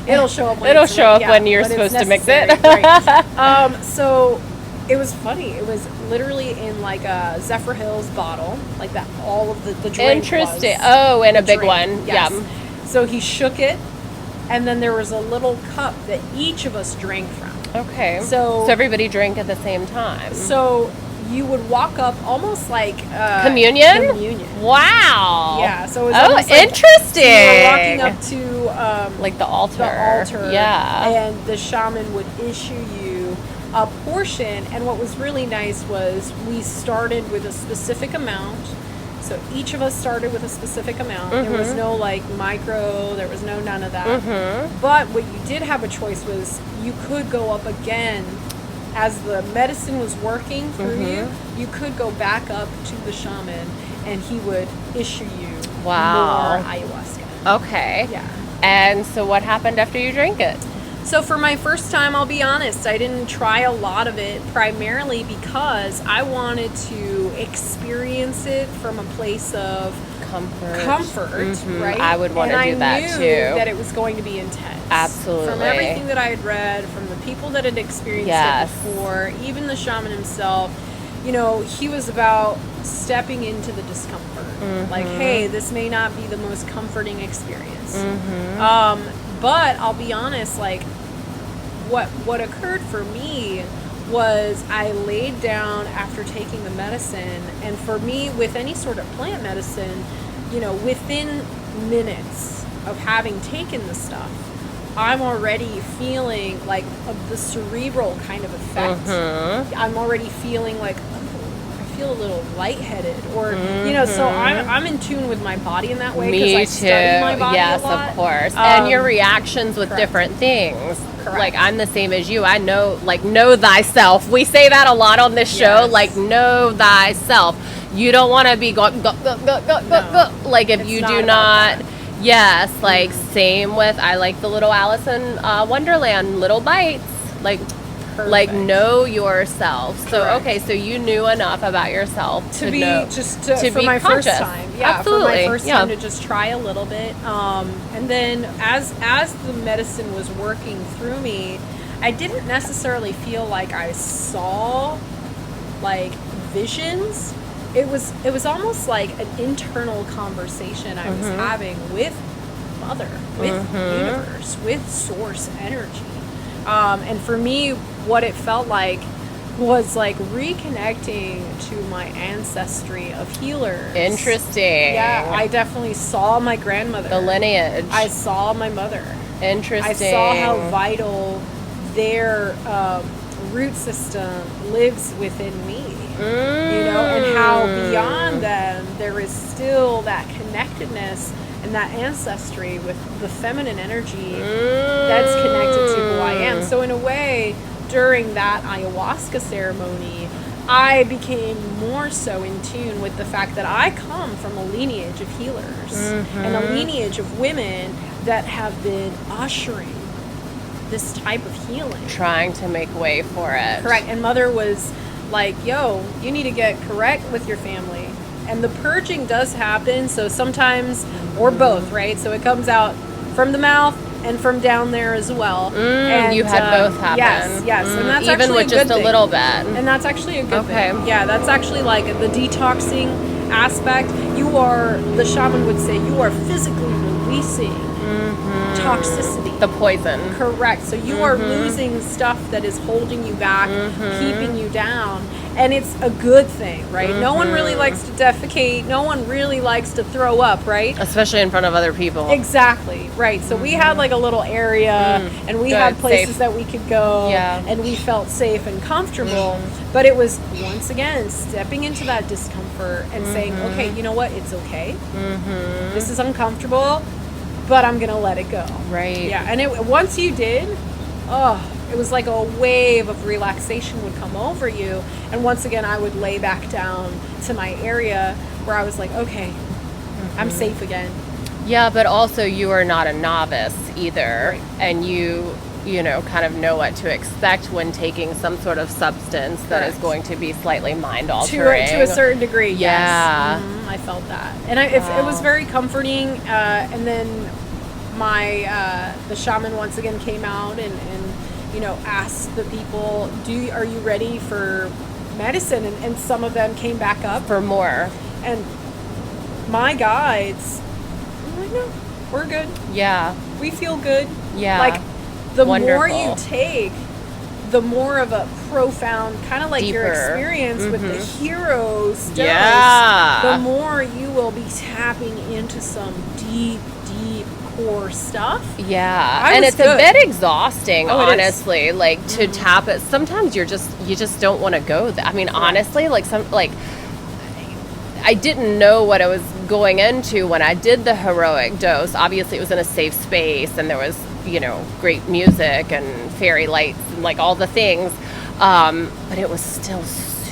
it'll show up. When you're supposed to mix it. Right. So it was funny. It was literally in like a Zephyr Hills bottle, like that. All of the drink. Interesting. Oh, and a big one. Yes. Yeah. So he shook it, and then there was a little cup that each of us drank from. Okay. So everybody drank at the same time. So you would walk up almost like communion. Communion. Wow. Yeah. So it was interesting. You were walking up to like the altar. Yeah. And the shaman would issue you a portion, and what was really nice was we started with a specific amount. So each of us started with a specific amount. There was no like micro, there was none of that. But what you did have a choice was you could go up again as the medicine was working through you. You could go back up to the shaman and he would issue you more ayahuasca. Okay. Yeah. And so what happened after you drank it? So for my first time, I'll be honest, I didn't try a lot of it, primarily because I wanted to experience it from a place of comfort, right? I would want to do that And I too. knew that it was going to be intense. Absolutely. From everything that I had read, from the people that had experienced Yes. it before, even the shaman himself, you know, he was about stepping into the discomfort. Like, hey, this may not be the most comforting experience. But I'll be honest, like, what occurred for me was I laid down after taking the medicine, and for me, with any sort of plant medicine, you know, within minutes of having taken the stuff, I'm already feeling like the cerebral kind of effect. I'm already feeling like, oh, I feel a little lightheaded, or you know, so I'm in tune with my body in that way because I study my body yes, a lot. of course. And your reactions with correct. different things. Correct. Like, I'm the same as you. I know, like, know thyself. We say that a lot on this show. Yes. Like, know thyself. You don't want to be going, go, go, go, go, go, go. Like, if It's you not do about not. Yes, like, same with, I like the little Alice in Wonderland, little bites. Like, like, know yourself. So, Correct. okay, so you knew enough about yourself to be know. just to for be my conscious. first time. Yeah, Absolutely. for my first Yeah. time to just try a little bit. And then as the medicine was working through me, I didn't necessarily feel like I saw like visions. It was almost like an internal conversation I was having with Mother, with universe, with source energy. And for me, what it felt like was like reconnecting to my ancestry of healers. Interesting. Yeah, I definitely saw my grandmother. The lineage. I saw my mother. Interesting. I saw how vital their root system lives within me. You know, and how beyond them there is still that connectedness and that ancestry with the feminine energy that's connected to who I am. So in a way, during that ayahuasca ceremony, I became more so in tune with the fact that I come from a lineage of healers and a lineage of women that have been ushering this type of healing. Trying to make way for it. Correct. And Mother was like, yo, you need to get correct with your family. And the purging does happen, so sometimes, or both, right? So it comes out from the mouth and from down there as well. And you had both happen. Yes. And that's even actually with a just good a thing. little bit. And that's actually a good Okay. thing. Yeah, that's actually like the detoxing aspect. You are, the shaman would say, you are physically releasing toxicity. The poison. Correct. So you are losing stuff that is holding you back, keeping you down. And it's a good thing, right? No one really likes to defecate. No one really likes to throw up, right? Especially in front of other people. Exactly, right. So we had like a little area and we Good, had places safe. that we could go and we felt safe and comfortable. But it was, once again, stepping into that discomfort and saying, okay, you know what? It's okay. This is uncomfortable, but I'm going to let it go. Right. Yeah, and once you did, it was like a wave of relaxation would come over you. And once again, I would lay back down to my area where I was like, okay, I'm safe again. Yeah, but also you are not a novice either. Right. And you know, kind of know what to expect when taking some sort of substance that is Correct. going to be slightly mind altering. To a certain degree, Yeah. yes. I felt that. And it was very comforting. And then the shaman once again came out and you know, asked the people, are you ready for medicine? And some of them came back up. For more. And my guides, I'm like, no, we're good. Yeah. We feel good. Yeah. Like, the Wonderful. more you take, the more of a profound, kind of like your Deeper. experience with the heroes does, Yeah. the more you will be tapping into some deep core stuff. Yeah. I And was it's good. a bit exhausting, Oh, it is. honestly. Like, to tap it. Sometimes you just don't want to go there. I mean, honestly, I didn't know what I was going into when I did the heroic dose. Obviously, it was in a safe space, and there was, you know, great music and fairy lights and like all the things. But it was still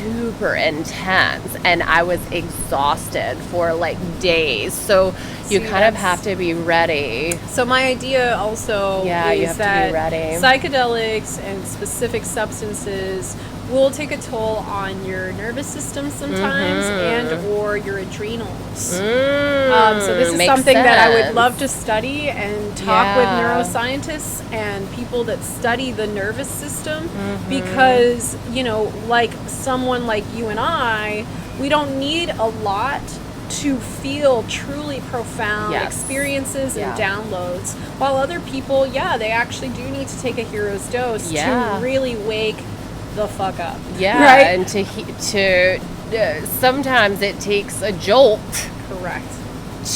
super intense, and I was exhausted for like days. So you kind of have to be ready. So my idea also you is have that to be ready. Psychedelics and specific substances will take a toll on your nervous system sometimes and or your adrenals. So this is something that I would love to study and talk with neuroscientists and people that study the nervous system, because, you know, like someone like you and I, we don't need a lot to feel truly profound experiences and downloads, while other people, they actually do need to take a hero's dose to really wake the fuck up. Right? And to sometimes it takes a jolt. Correct.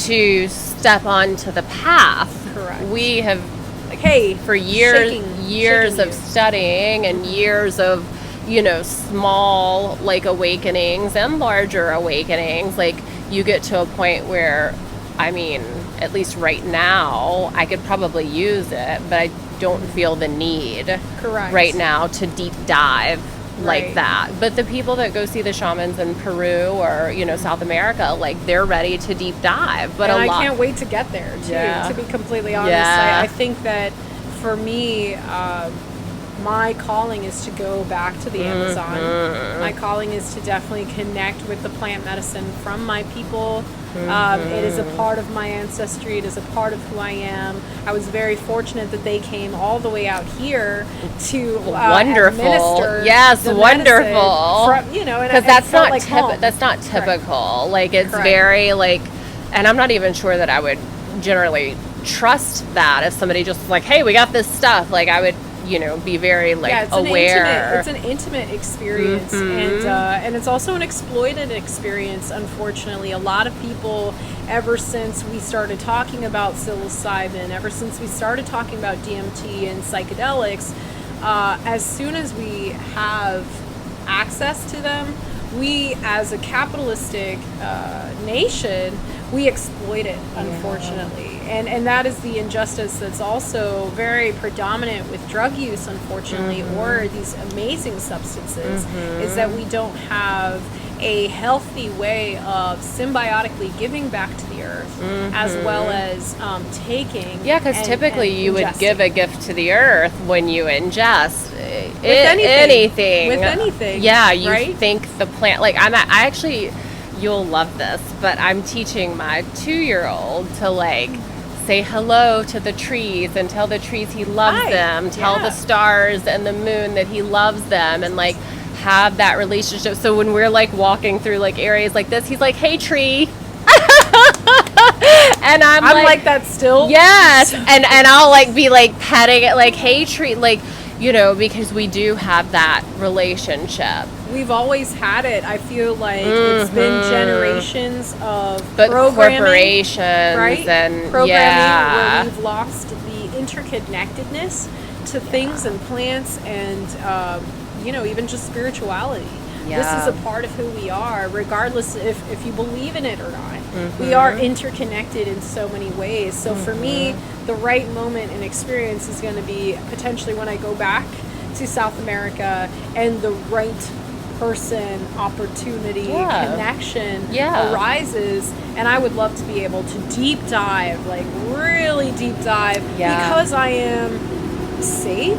To step onto the path. Correct. We have, for years of studying and years of, you know, small like awakenings and larger awakenings, like you get to a point where, I mean, at least right now, I could probably use it, but I don't feel the need right now to deep dive like that. But the people that go see the shamans in Peru or, you know, South America, like they're ready to deep dive. But and I can't wait to get there too, to be completely honest. I think that for me, my calling is to go back to the Amazon. My calling is to definitely connect with the plant medicine from my people. It is a part of my ancestry. It is a part of who I am. I was very fortunate that they came all the way out here to administer the wonderful. From, you know, because that's not like that's not typical. Like it's very like, and I'm not even sure that I would generally trust that if somebody just like, hey, we got this stuff. Like I would, you know, be very like aware. It's an intimate experience, and it's also an exploited experience. Unfortunately, a lot of people, ever since we started talking about psilocybin, ever since we started talking about DMT and psychedelics, as soon as we have access to them, we, as a capitalistic nation, we exploit it, unfortunately. And that is the injustice that's also very predominant with drug use, unfortunately, or these amazing substances, is that we don't have a healthy way of symbiotically giving back to the earth, as well as taking. Yeah, because typically you would give a gift to the earth when you ingest anything. With anything. Yeah, you think the plant, like I actually, you'll love this, but I'm teaching my 2-year-old to like say hello to the trees and tell the trees he loves them, tell the stars and the moon that he loves them, and like have that relationship. So when we're like walking through like areas like this, he's like, hey tree. And I'm like that still. Yes. And I'll like be like petting it like, hey tree, like, you know, because we do have that relationship. We've always had it. I feel like it's been generations of corporations and where we've lost the interconnectedness to things and plants and you know, even just spirituality. This is a part of who we are, regardless if you believe in it or not. We are interconnected in so many ways. So for me, the right moment and experience is going to be potentially when I go back to South America and the right person, opportunity, connection arises, and I would love to be able to deep dive, like really deep dive, because I am safe,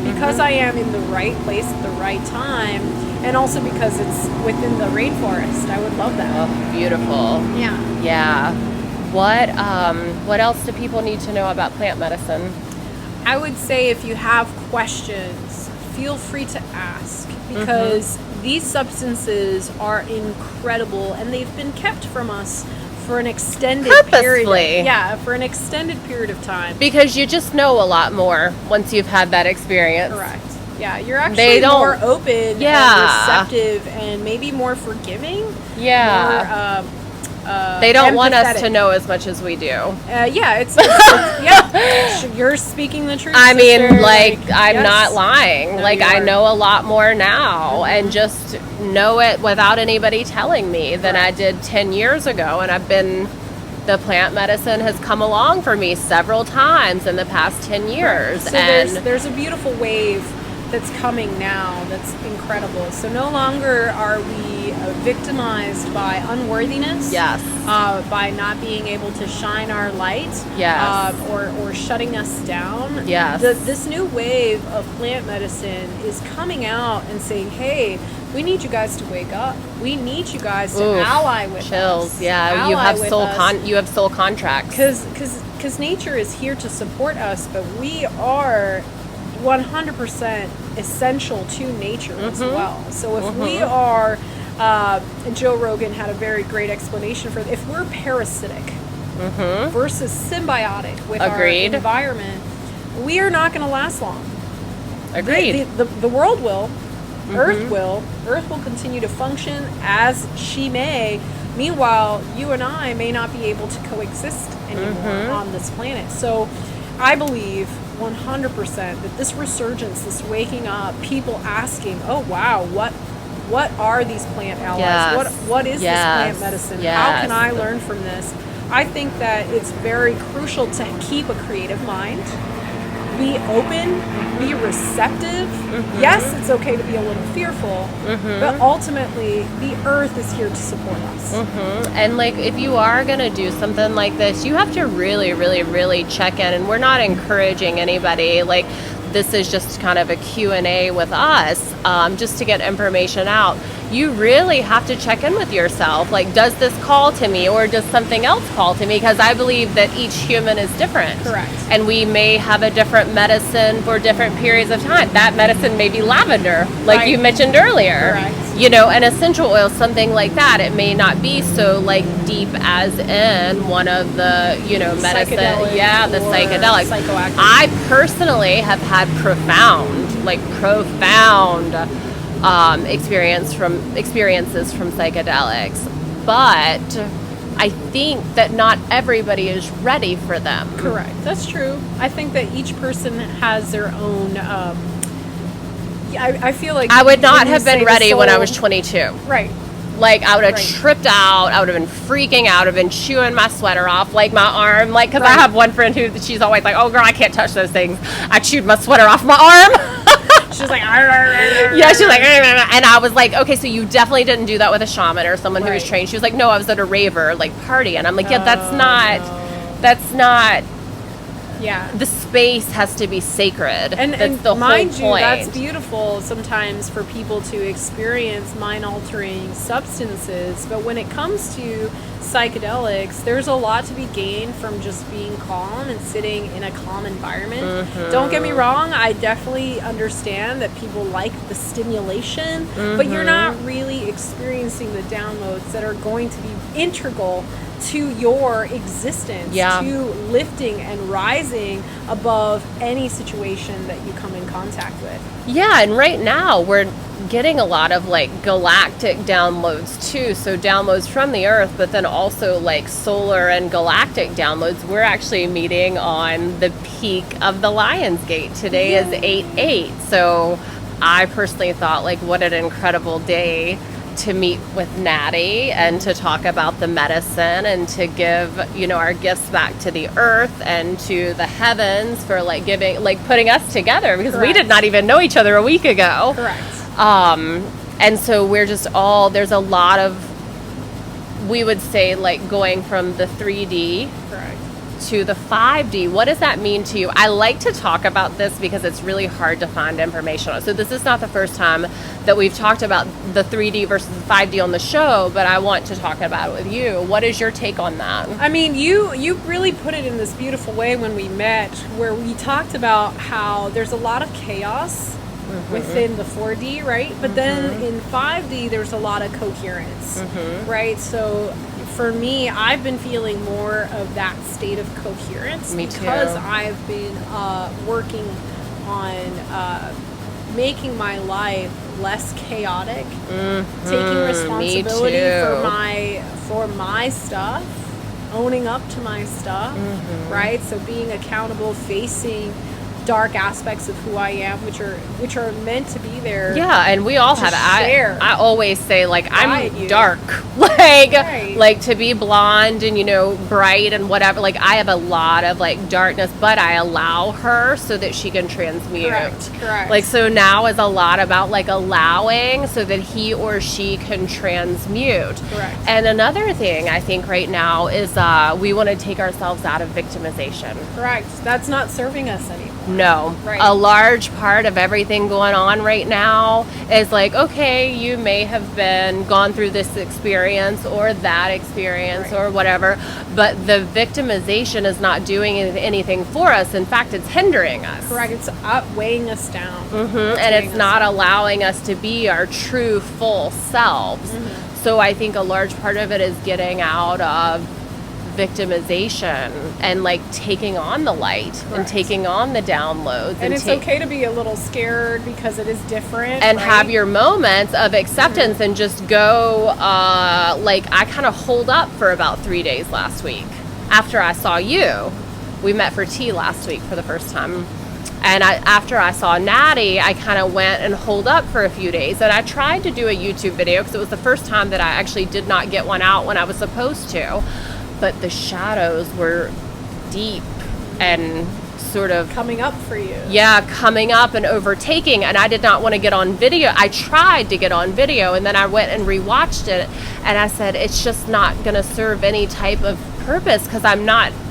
because I am in the right place at the right time, and also because it's within the rainforest. I would love that. Oh, beautiful. Yeah. What else do people need to know about plant medicine? I would say if you have questions, feel free to ask, because these substances are incredible and they've been kept from us for an extended period. Yeah, for an extended period of time. Because you just know a lot more once you've had that experience. Correct. Yeah, you're actually more open and receptive and maybe more forgiving. Yeah. More, they don't want us to know as much as we do. You're speaking the truth. I mean, I'm not lying. No, I know a lot more now and just know it without anybody telling me than I did 10 years ago. And the plant medicine has come along for me several times in the past 10 years. So there's a beautiful wave that's coming now that's incredible. So no longer are we victimized by unworthiness, Yes. by not being able to shine our light, Yes. or shutting us down. Yes. This new wave of plant medicine is coming out and saying, hey, we need you guys to wake up. We need you guys to ally with chills. us. Yeah, you have soul contracts. Because nature is here to support us, but we are 100% essential to nature as well. So if we are, and Joe Rogan had a very great explanation for it, if we're parasitic versus symbiotic with our environment, we are not going to last long. Agreed. The world will. Earth will continue to function as she may. Meanwhile, you and I may not be able to coexist anymore on this planet. So I believe 100% that this resurgence, this waking up, people asking, oh wow, what are these plant allies? Yes. What is this plant medicine? How can I Yes. learn from this? I think that it's very crucial to keep a creative mind. Be open, be receptive. Yes, it's okay to be a little fearful, but ultimately the earth is here to support us. And like, if you are going to do something like this, you have to really, really, really check in. And we're not encouraging anybody. Like, this is just kind of a Q&A with us, just to get information out. You really have to check in with yourself. Like, does this call to me, or does something else call to me? Because I believe that each human is different. Correct. And we may have a different medicine for different periods of time. That medicine may be lavender, like you mentioned earlier. Correct. You know, an essential oil, something like that. It may not be so like deep as in one of the, you know, medicine. Yeah, the psychedelics. Psychoactive. I personally have had profound experiences from psychedelics, but I think that not everybody is ready for them. Correct. That's true. I think that each person has their own. I feel like I would not have been ready when I was 22. Right. Like, I would have tripped out. I would have been freaking out. I would have been chewing my sweater off, like my arm. Like, because I have one friend who, she's always like, oh, girl, I can't touch those things. I chewed my sweater off my arm. She's like, yeah, she's like, and I was like, okay, so you definitely didn't do that with a shaman or someone who was trained. She was like, no, I was at a raver, like, party. And I'm like, yeah, that's not. Yeah. The space has to be sacred. And that's the mind whole you, point. that's beautiful sometimes for people to experience mind-altering substances. But when it comes to psychedelics, there's a lot to be gained from just being calm and sitting in a calm environment. Don't get me wrong, I definitely understand that people like the stimulation, but you're not really experiencing the downloads that are going to be integral to your existence, to lifting and rising above any situation that you come in contact with. Yeah, and right now we're getting a lot of like galactic downloads too. So downloads from the earth, but then also like solar and galactic downloads. We're actually meeting on the peak of the Lion's Gate. Today is 8/8. So I personally thought, like, what an incredible day to meet with Natii and to talk about the medicine and to give, you know, our gifts back to the earth and to the heavens for like giving, like putting us together, because we did not even know each other a week ago. And so we're just all, there's a lot of, we would say, like going from the 3D to the 5D. What does that mean to you? I like to talk about this because it's really hard to find information on. So this is not the first time that we've talked about the 3D versus the 5D on the show, but I want to talk about it with you. What is your take on that? I mean, you really put it in this beautiful way when we met, where we talked about how there's a lot of chaos within the 4D, right? But then in 5D, there's a lot of coherence, right? So for me, I've been feeling more of that state of coherence because I've been working on making my life less chaotic, taking responsibility for my stuff, owning up to my stuff, right? So being accountable, facing dark aspects of who I am, which are meant to be there. Yeah, and we all have share. I always say, like, I'm you. dark. Like, Right. like to be blonde and, you know, bright and whatever. Like, I have a lot of, like, darkness, but I allow her so that she can transmute. Correct. Like, so now is a lot about, like, allowing so that he or she can transmute. Correct. And another thing I think right now is we want to take ourselves out of victimization. Correct. That's not serving us anymore. No. Right. A large part of everything going on right now is like, okay, you may have gone through this experience or that experience or whatever, but the victimization is not doing anything for us. In fact, it's hindering us. Correct. It's weighing us down. And it's not allowing us to be our true full selves. So I think a large part of it is getting out of victimization and like taking on the light and taking on the downloads, and it's okay to be a little scared because it is different, and have your moments of acceptance and just go like I kind of holed up for about 3 days last week after I saw you. We met for tea last week for the first time, and after I saw Natii, I kind of went and holed up for a few days, and I tried to do a YouTube video because it was the first time that I actually did not get one out when I was supposed to. But the shadows were deep and sort of coming up for you. Yeah, coming up and overtaking. And I did not want to get on video. I tried to get on video, and then I went and rewatched it. And I said, it's just not going to serve any type of purpose because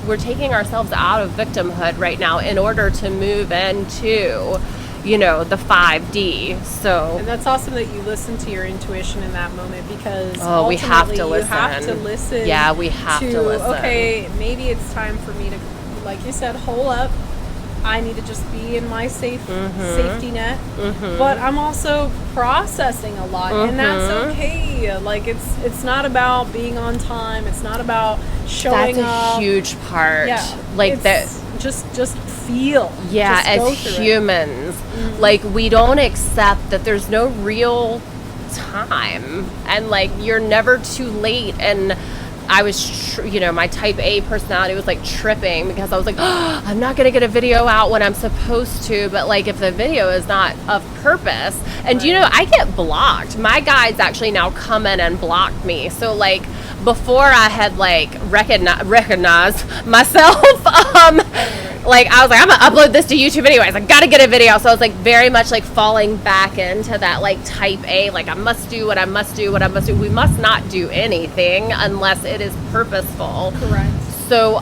we're taking ourselves out of victimhood right now in order to move into, you know, the 5D. So, and that's awesome that you listen to your intuition in that moment because we have to listen. You have to listen. Yeah, we have to listen. Okay, maybe it's time for me to, like you said, hole up. I need to just be in my safety net. But I'm also processing a lot, and that's okay. Like it's not about being on time. It's not about showing up. That's a huge part. Yeah, like that. Just feel. Yeah, just as humans, like we don't accept that there's no real time, and like you're never too late. And I was, my type A personality was like tripping because I was like, oh, I'm not going to get a video out when I'm supposed to. But like if the video is not of purpose, and I get blocked. My guides actually now come in and block me. So like before I had like recognized myself, like I was like, I'm gonna upload this to YouTube anyways. I gotta get a video. So I was like very much like falling back into that like type A, like I must do what I must do, what I must do. We must not do anything unless it is purposeful. Correct. So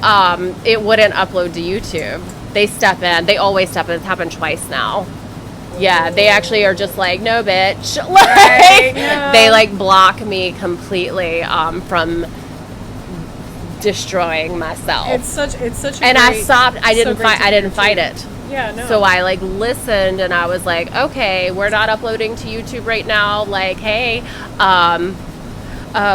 it wouldn't upload to YouTube. They step in. They always step in. It's happened twice now. Yeah, they actually are just like, no, bitch. Like, no. They like block me completely from destroying myself. It's such a and great, I stopped. I didn't fight too. it. Yeah, no. So I like listened, and I was like, okay, we're not uploading to YouTube right now. Like, hey,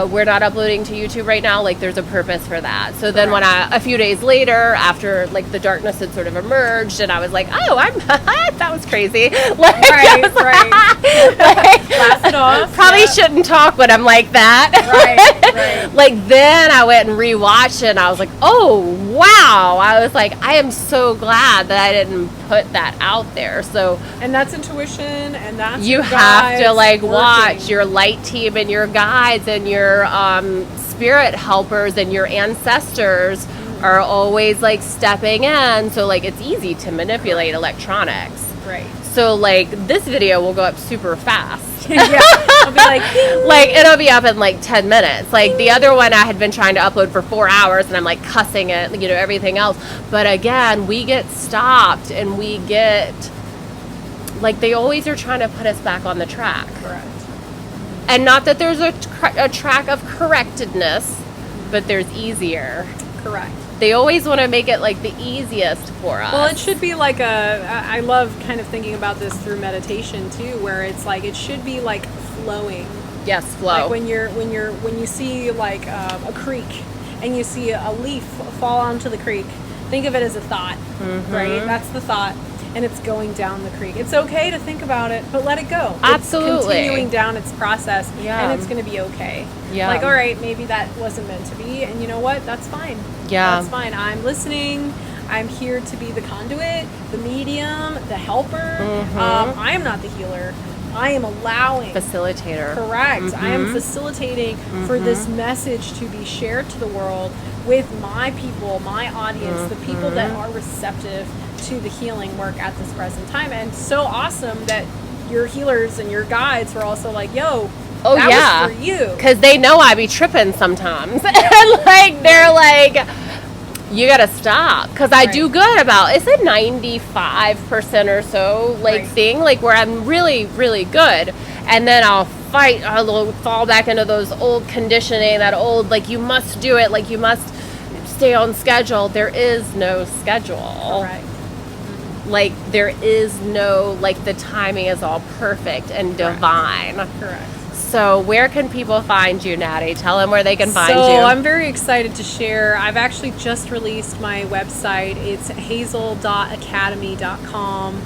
we're not uploading to YouTube right now. Like, there's a purpose for that. So then when a few days later, after like the darkness had sort of emerged, and I was like, oh, that was crazy. Like, right. Like, laugh it off. Probably shouldn't talk when I'm like that. Right. Like then I went and rewatched it, and I was like, oh wow. I was like, I am so glad that I didn't put that out there. So, and that's intuition, and that's you have to like watch your light team and your guides and your spirit helpers and your ancestors are always like stepping in. So like it's easy to manipulate electronics. Right. So like this video will go up super fast. Yeah. I'll be like it'll be up in like 10 minutes. Like the other one I had been trying to upload for 4 hours, and I'm like cussing it, everything else. But again, we get stopped, and we get like they always are trying to put us back on the track. Correct. And not that there's a track of correctedness, but there's easier. Correct. They always want to make it like the easiest for us. Well, it should be like I love kind of thinking about this through meditation too, where it's like it should be like flowing. Yes, flow. Like when you see like a creek and you see a leaf fall onto the creek, think of it as a thought, right? That's the thought. And it's going down the creek. It's okay to think about it, but let it go. Absolutely. It's continuing down its process, Yeah. and it's going to be okay. Yeah. Like, all right, maybe that wasn't meant to be, and you know what? That's fine. Yeah. That's fine. I'm listening. I'm here to be the conduit, the medium, the helper. I am not the healer. I am allowing. Facilitator. Correct. I am facilitating for this message to be shared to the world with my people, my audience, the people that are receptive to the healing work at this present time. And so awesome that your healers and your guides were also like, yo, that was for you. Because they know I be tripping sometimes. And like, they're like, you gotta stop. Because I do good about, it's a 95% or so like thing, like where I'm really, really good. And then I'll fall back into those old conditioning, that old, like, you must do it, like, you must stay on schedule. There is no schedule. Correct. Like, there is no, like, the timing is all perfect and divine. Correct. So where can people find you, Natii? Tell them where they can find you. So I'm very excited to share. I've actually just released my website. It's hazel.academy.com.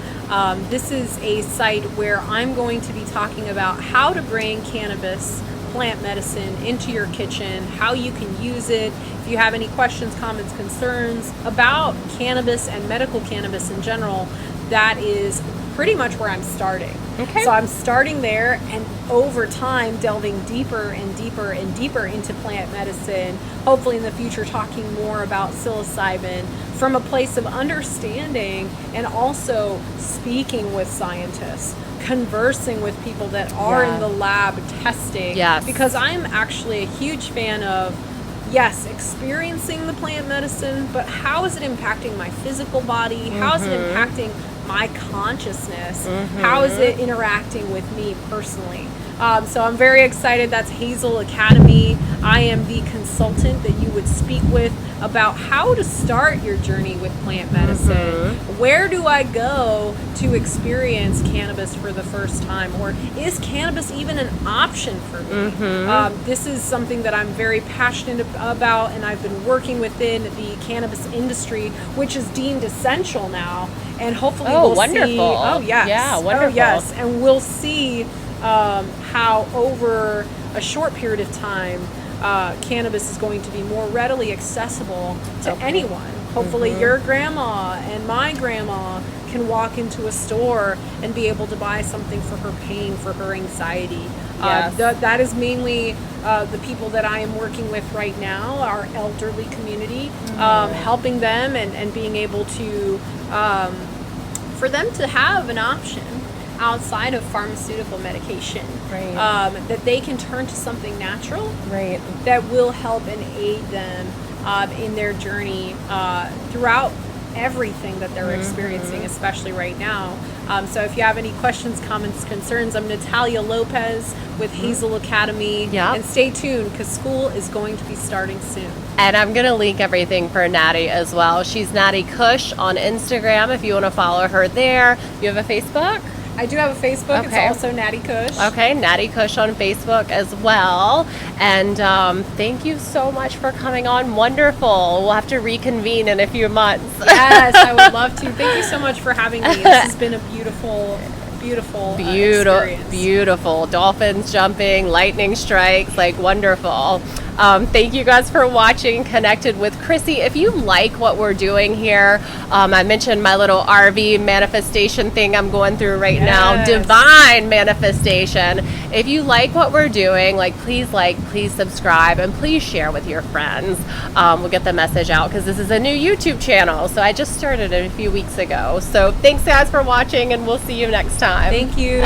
This is a site where I'm going to be talking about how to bring cannabis plant medicine into your kitchen, how you can use it. If you have any questions, comments, concerns about cannabis and medical cannabis in general, that is pretty much where I'm starting. Okay. So I'm starting there, and over time delving deeper and deeper and deeper into plant medicine, hopefully in the future talking more about psilocybin from a place of understanding, and also speaking with scientists, conversing with people that are in the lab testing. Yes. Because I'm actually a huge fan of, yes, experiencing the plant medicine, but how is it impacting my physical body? How is it impacting my consciousness? How is it interacting with me personally? So I'm very excited. That's Hazel Academy. I am the consultant that you would speak with about how to start your journey with plant medicine. Where do I go to experience cannabis for the first time? Or is cannabis even an option for me? This is something that I'm very passionate about, and I've been working within the cannabis industry, which is deemed essential now. And hopefully we'll see. Oh, yes. Yeah, wonderful. Oh, yes. And we'll see how over a short period of time, cannabis is going to be more readily accessible to anyone. Hopefully your grandma and my grandma can walk into a store and be able to buy something for her pain, for her anxiety. Yes. That is mainly the people that I am working with right now, our elderly community, helping them and being able to, for them to have an option outside of pharmaceutical medication, that they can turn to something natural that will help and aid them in their journey throughout everything that they're experiencing, especially right now. So if you have any questions, comments, concerns, I'm Natalia Lopez with Hazel Academy. And stay tuned, because school is going to be starting soon. And I'm going to link everything for Natii as well. She's Natii Kush on Instagram if you want to follow her there. You have a Facebook? I do have a Facebook. It's also Natii Kush. Okay, Natii Kush on Facebook as well. And thank you so much for coming on. Wonderful. We'll have to reconvene in a few months. Yes, I would love to. Thank you so much for having me. This has been a beautiful experience. Beautiful. Dolphins jumping, lightning strikes, like wonderful. Thank you guys for watching Connected with Krissy. If you like what we're doing here, I mentioned my little RV manifestation thing I'm going through right now, divine manifestation. If you like what we're doing, please subscribe, and please share with your friends. We'll get the message out, because this is a new YouTube channel. So I just started it a few weeks ago. So thanks guys for watching, and we'll see you next time. Thank you.